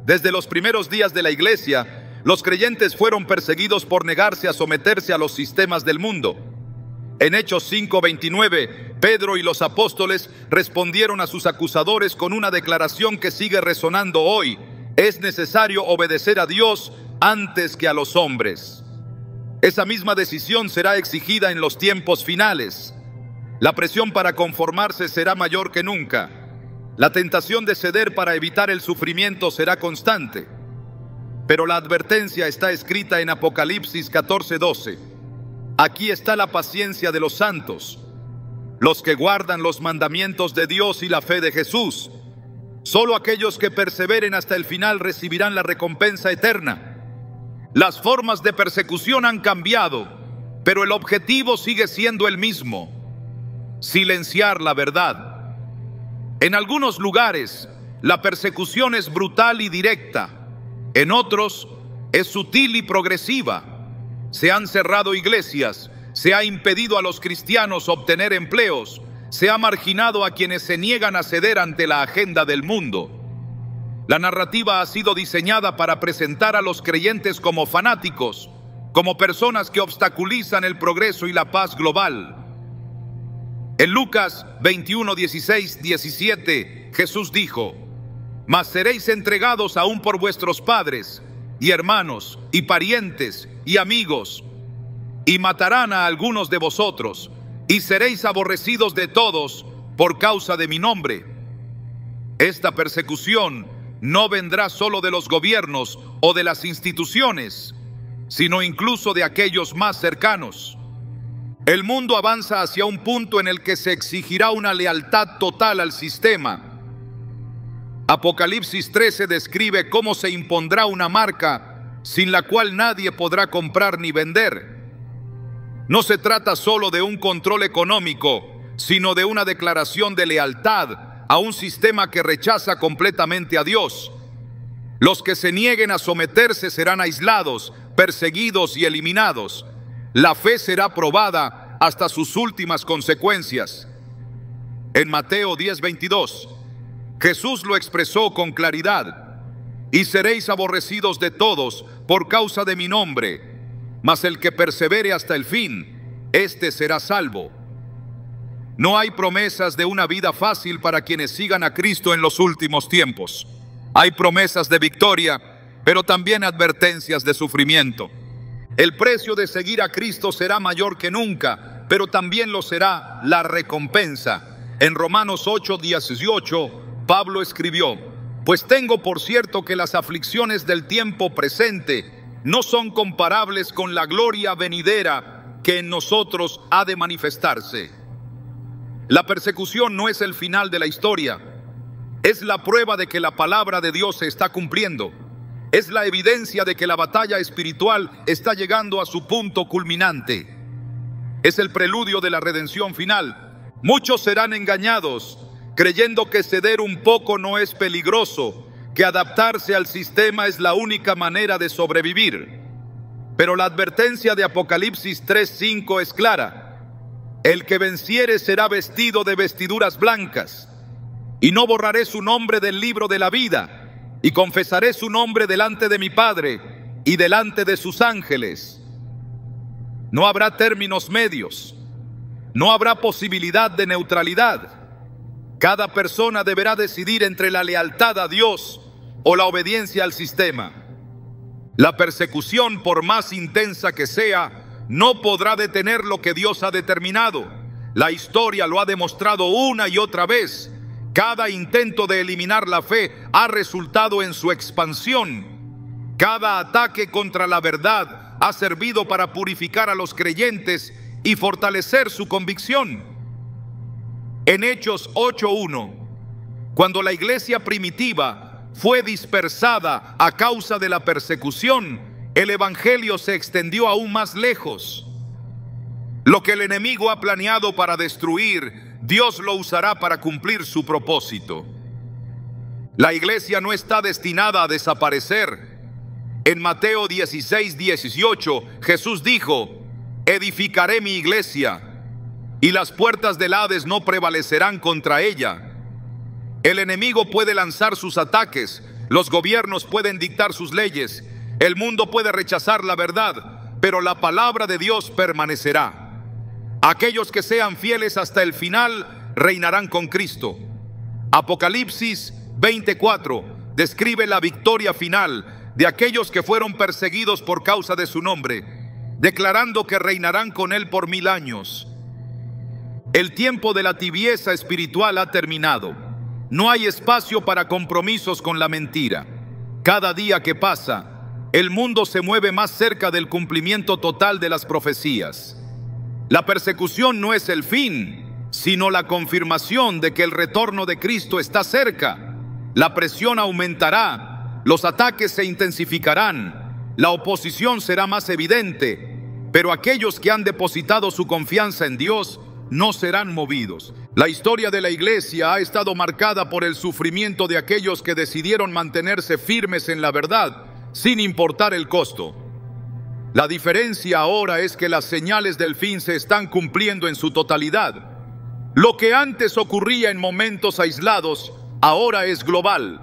Desde los primeros días de la Iglesia, los creyentes fueron perseguidos por negarse a someterse a los sistemas del mundo. En Hechos 5:29, Pedro y los apóstoles respondieron a sus acusadores con una declaración que sigue resonando hoy: es necesario obedecer a Dios antes que a los hombres. Esa misma decisión será exigida en los tiempos finales. La presión para conformarse será mayor que nunca. La tentación de ceder para evitar el sufrimiento será constante. Pero la advertencia está escrita en Apocalipsis 14:12. Aquí está la paciencia de los santos, los que guardan los mandamientos de Dios y la fe de Jesús. Solo aquellos que perseveren hasta el final recibirán la recompensa eterna. Las formas de persecución han cambiado, pero el objetivo sigue siendo el mismo: silenciar la verdad. En algunos lugares, la persecución es brutal y directa. En otros, es sutil y progresiva. Se han cerrado iglesias, se ha impedido a los cristianos obtener empleos, se ha marginado a quienes se niegan a ceder ante la agenda del mundo. La narrativa ha sido diseñada para presentar a los creyentes como fanáticos, como personas que obstaculizan el progreso y la paz global. En Lucas 21:16-17, Jesús dijo: mas seréis entregados aún por vuestros padres, y hermanos, y parientes, y amigos, y matarán a algunos de vosotros, y seréis aborrecidos de todos por causa de mi nombre. Esta persecución no vendrá solo de los gobiernos o de las instituciones, sino incluso de aquellos más cercanos. El mundo avanza hacia un punto en el que se exigirá una lealtad total al sistema. Apocalipsis 13 describe cómo se impondrá una marca sin la cual nadie podrá comprar ni vender. No se trata solo de un control económico, sino de una declaración de lealtad a un sistema que rechaza completamente a Dios. Los que se nieguen a someterse serán aislados, perseguidos y eliminados. La fe será probada hasta sus últimas consecuencias. En Mateo 10:22, Jesús lo expresó con claridad: y seréis aborrecidos de todos por causa de mi nombre, mas el que persevere hasta el fin, éste será salvo. No hay promesas de una vida fácil para quienes sigan a Cristo en los últimos tiempos. Hay promesas de victoria, pero también advertencias de sufrimiento. El precio de seguir a Cristo será mayor que nunca, pero también lo será la recompensa. En Romanos 8:18, Pablo escribió: pues tengo por cierto que las aflicciones del tiempo presente no son comparables con la gloria venidera que en nosotros ha de manifestarse. La persecución no es el final de la historia, es la prueba de que la palabra de Dios se está cumpliendo. Es la evidencia de que la batalla espiritual está llegando a su punto culminante. Es el preludio de la redención final. Muchos serán engañados, creyendo que ceder un poco no es peligroso, que adaptarse al sistema es la única manera de sobrevivir. Pero la advertencia de Apocalipsis 3:5 es clara: el que venciere será vestido de vestiduras blancas, y no borraré su nombre del libro de la vida, y confesaré su nombre delante de mi Padre y delante de sus ángeles. No habrá términos medios, no habrá posibilidad de neutralidad. Cada persona deberá decidir entre la lealtad a Dios o la obediencia al sistema. La persecución, por más intensa que sea, no podrá detener lo que Dios ha determinado. La historia lo ha demostrado una y otra vez. Cada intento de eliminar la fe ha resultado en su expansión. Cada ataque contra la verdad ha servido para purificar a los creyentes y fortalecer su convicción. En Hechos 8:1, cuando la iglesia primitiva fue dispersada a causa de la persecución, el evangelio se extendió aún más lejos. Lo que el enemigo ha planeado para destruir, Dios lo usará para cumplir su propósito. La iglesia no está destinada a desaparecer. En Mateo 16:18, Jesús dijo: edificaré mi iglesia, y las puertas del Hades no prevalecerán contra ella. El enemigo puede lanzar sus ataques, los gobiernos pueden dictar sus leyes, el mundo puede rechazar la verdad, pero la palabra de Dios permanecerá. Aquellos que sean fieles hasta el final reinarán con Cristo. Apocalipsis 20:4 describe la victoria final de aquellos que fueron perseguidos por causa de su nombre, declarando que reinarán con Él por 1000 años. El tiempo de la tibieza espiritual ha terminado. No hay espacio para compromisos con la mentira. Cada día que pasa, el mundo se mueve más cerca del cumplimiento total de las profecías. La persecución no es el fin, sino la confirmación de que el retorno de Cristo está cerca. La presión aumentará, los ataques se intensificarán, la oposición será más evidente, pero aquellos que han depositado su confianza en Dios no serán movidos. La historia de la iglesia ha estado marcada por el sufrimiento de aquellos que decidieron mantenerse firmes en la verdad, sin importar el costo. La diferencia ahora es que las señales del fin se están cumpliendo en su totalidad. Lo que antes ocurría en momentos aislados, ahora es global.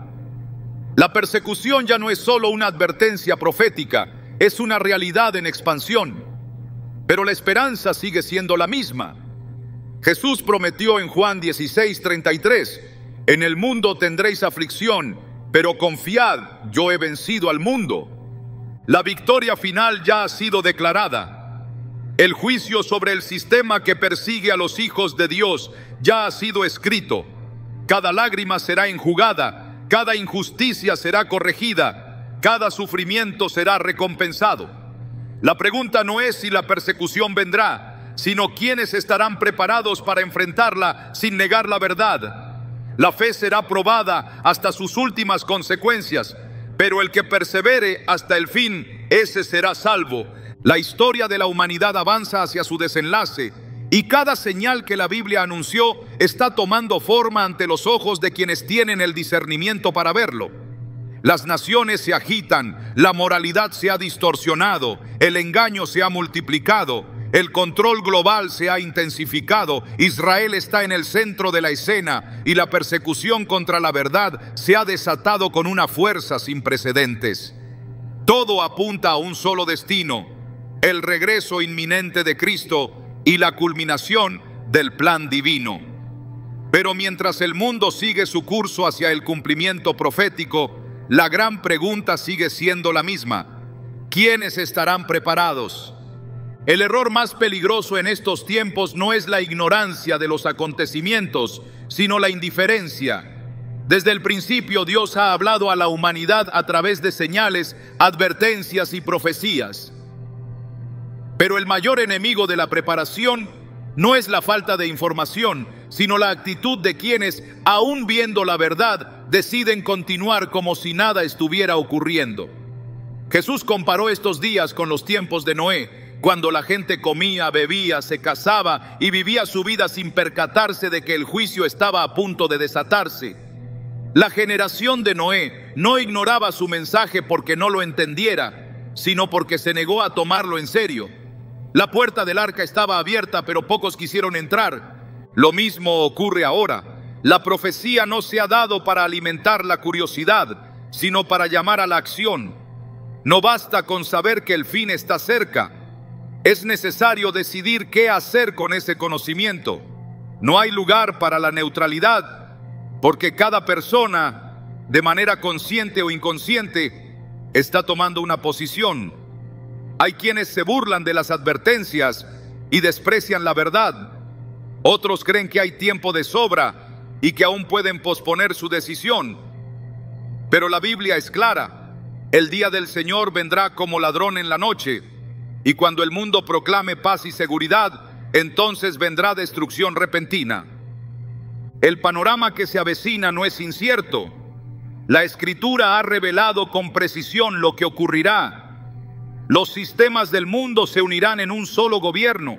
La persecución ya no es solo una advertencia profética, es una realidad en expansión. Pero la esperanza sigue siendo la misma. Jesús prometió en Juan 16:33, en el mundo tendréis aflicción, pero confiad, yo he vencido al mundo. La victoria final ya ha sido declarada. El juicio sobre el sistema que persigue a los hijos de Dios ya ha sido escrito. Cada lágrima será enjugada, cada injusticia será corregida, cada sufrimiento será recompensado. La pregunta no es si la persecución vendrá, sino quiénes estarán preparados para enfrentarla sin negar la verdad. La fe será probada hasta sus últimas consecuencias, pero el que persevere hasta el fin, ese será salvo. La historia de la humanidad avanza hacia su desenlace, y cada señal que la Biblia anunció está tomando forma ante los ojos de quienes tienen el discernimiento para verlo. Las naciones se agitan, la moralidad se ha distorsionado, el engaño se ha multiplicado, el control global se ha intensificado, Israel está en el centro de la escena y la persecución contra la verdad se ha desatado con una fuerza sin precedentes. Todo apunta a un solo destino: el regreso inminente de Cristo y la culminación del plan divino. Pero mientras el mundo sigue su curso hacia el cumplimiento profético, la gran pregunta sigue siendo la misma: ¿quiénes estarán preparados? El error más peligroso en estos tiempos no es la ignorancia de los acontecimientos, sino la indiferencia. Desde el principio Dios ha hablado a la humanidad a través de señales, advertencias y profecías. Pero el mayor enemigo de la preparación no es la falta de información, sino la actitud de quienes, aún viendo la verdad, deciden continuar como si nada estuviera ocurriendo. Jesús comparó estos días con los tiempos de Noé, cuando la gente comía, bebía, se casaba y vivía su vida sin percatarse de que el juicio estaba a punto de desatarse. La generación de Noé no ignoraba su mensaje porque no lo entendiera, sino porque se negó a tomarlo en serio. La puerta del arca estaba abierta, pero pocos quisieron entrar. Lo mismo ocurre ahora. La profecía no se ha dado para alimentar la curiosidad, sino para llamar a la acción. No basta con saber que el fin está cerca. Es necesario decidir qué hacer con ese conocimiento. No hay lugar para la neutralidad, porque cada persona, de manera consciente o inconsciente, está tomando una posición. Hay quienes se burlan de las advertencias y desprecian la verdad. Otros creen que hay tiempo de sobra y que aún pueden posponer su decisión. Pero la Biblia es clara: el día del Señor vendrá como ladrón en la noche, y cuando el mundo proclame paz y seguridad, entonces vendrá destrucción repentina. El panorama que se avecina no es incierto. La Escritura ha revelado con precisión lo que ocurrirá. Los sistemas del mundo se unirán en un solo gobierno.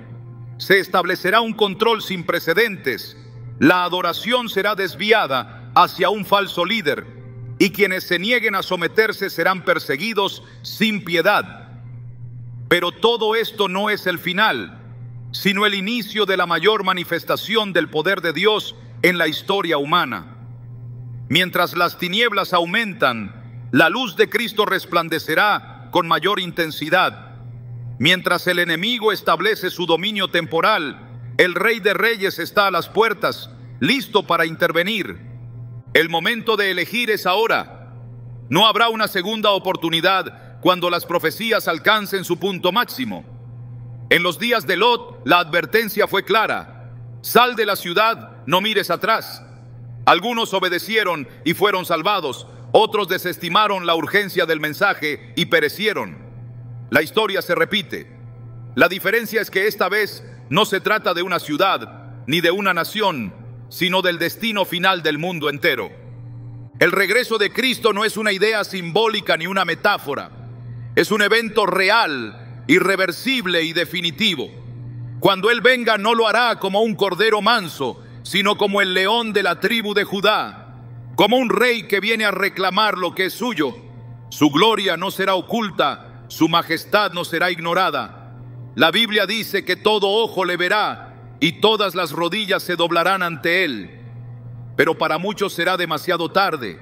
Se establecerá un control sin precedentes. La adoración será desviada hacia un falso líder, y quienes se nieguen a someterse serán perseguidos sin piedad. Pero todo esto no es el final, sino el inicio de la mayor manifestación del poder de Dios en la historia humana. Mientras las tinieblas aumentan, la luz de Cristo resplandecerá con mayor intensidad. Mientras el enemigo establece su dominio temporal, el Rey de Reyes está a las puertas, listo para intervenir. El momento de elegir es ahora. No habrá una segunda oportunidad cuando las profecías alcancen su punto máximo. En los días de Lot, la advertencia fue clara: sal de la ciudad, no mires atrás. Algunos obedecieron y fueron salvados. Otros desestimaron la urgencia del mensaje y perecieron. La historia se repite. La diferencia es que esta vez no se trata de una ciudad ni de una nación, sino del destino final del mundo entero. El regreso de Cristo no es una idea simbólica ni una metáfora. Es un evento real, irreversible y definitivo. Cuando Él venga, no lo hará como un cordero manso, sino como el león de la tribu de Judá, como un rey que viene a reclamar lo que es suyo. Su gloria no será oculta, su majestad no será ignorada. La Biblia dice que todo ojo le verá y todas las rodillas se doblarán ante Él. Pero para muchos será demasiado tarde.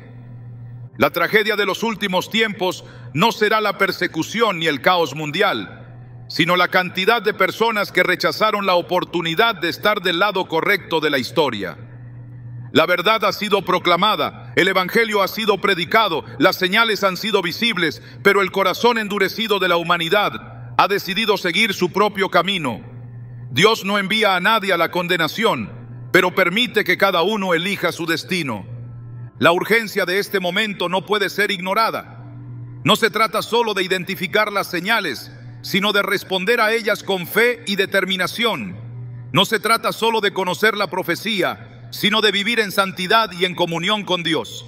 La tragedia de los últimos tiempos no será la persecución ni el caos mundial, sino la cantidad de personas que rechazaron la oportunidad de estar del lado correcto de la historia. La verdad ha sido proclamada, el evangelio ha sido predicado, las señales han sido visibles, pero el corazón endurecido de la humanidad ha decidido seguir su propio camino. Dios no envía a nadie a la condenación, pero permite que cada uno elija su destino. La urgencia de este momento no puede ser ignorada. No se trata solo de identificar las señales, sino de responder a ellas con fe y determinación. No se trata solo de conocer la profecía, sino de vivir en santidad y en comunión con Dios.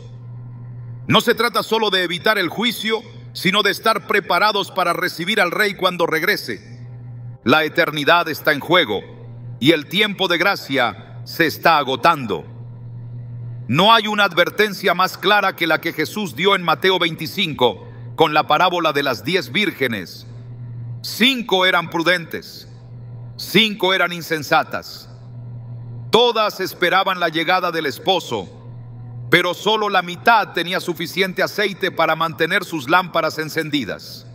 No se trata solo de evitar el juicio, sino de estar preparados para recibir al Rey cuando regrese. La eternidad está en juego y el tiempo de gracia se está agotando. No hay una advertencia más clara que la que Jesús dio en Mateo 25 con la parábola de las 10 vírgenes. 5 eran prudentes, 5 eran insensatas. Todas esperaban la llegada del esposo, pero solo la mitad tenía suficiente aceite para mantener sus lámparas encendidas.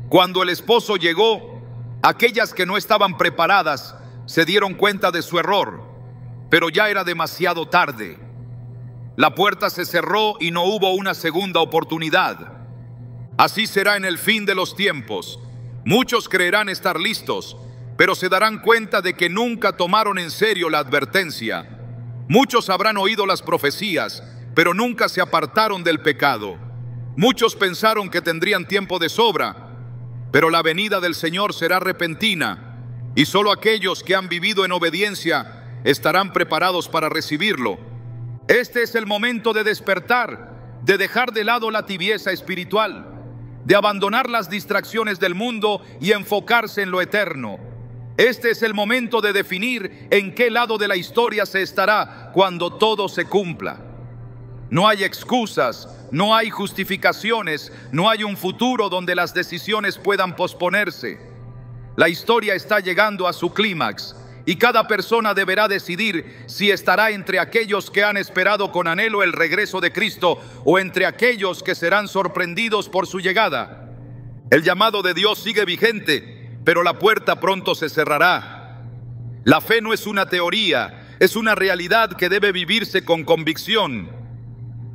Cuando el esposo llegó, aquellas que no estaban preparadas se dieron cuenta de su error, pero ya era demasiado tarde. La puerta se cerró y no hubo una segunda oportunidad. Así será en el fin de los tiempos. Muchos creerán estar listos, pero se darán cuenta de que nunca tomaron en serio la advertencia. Muchos habrán oído las profecías, pero nunca se apartaron del pecado. Muchos pensaron que tendrían tiempo de sobra, pero la venida del Señor será repentina, y solo aquellos que han vivido en obediencia estarán preparados para recibirlo. Este es el momento de despertar, de dejar de lado la tibieza espiritual, de abandonar las distracciones del mundo y enfocarse en lo eterno. Este es el momento de definir en qué lado de la historia se estará cuando todo se cumpla. No hay excusas, no hay justificaciones, no hay un futuro donde las decisiones puedan posponerse. La historia está llegando a su clímax y cada persona deberá decidir si estará entre aquellos que han esperado con anhelo el regreso de Cristo o entre aquellos que serán sorprendidos por su llegada. El llamado de Dios sigue vigente, pero la puerta pronto se cerrará. La fe no es una teoría, es una realidad que debe vivirse con convicción.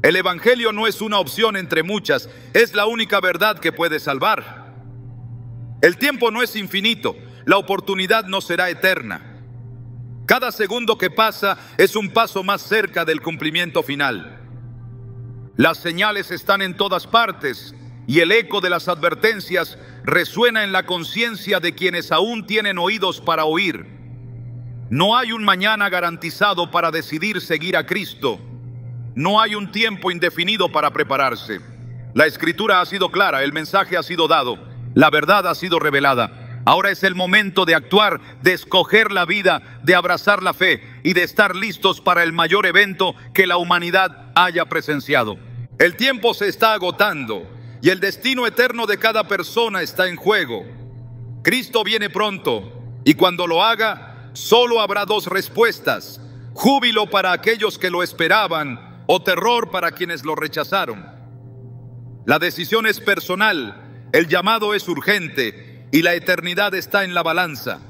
El Evangelio no es una opción entre muchas, es la única verdad que puede salvar. El tiempo no es infinito, la oportunidad no será eterna. Cada segundo que pasa es un paso más cerca del cumplimiento final. Las señales están en todas partes y el eco de las advertencias resuena en la conciencia de quienes aún tienen oídos para oír. No hay un mañana garantizado para decidir seguir a Cristo. No hay un tiempo indefinido para prepararse. La Escritura ha sido clara, el mensaje ha sido dado, la verdad ha sido revelada. Ahora es el momento de actuar, de escoger la vida, de abrazar la fe y de estar listos para el mayor evento que la humanidad haya presenciado. El tiempo se está agotando y el destino eterno de cada persona está en juego. Cristo viene pronto y cuando lo haga, solo habrá dos respuestas: júbilo para aquellos que lo esperaban o terror para quienes lo rechazaron. La decisión es personal, el llamado es urgente y la eternidad está en la balanza.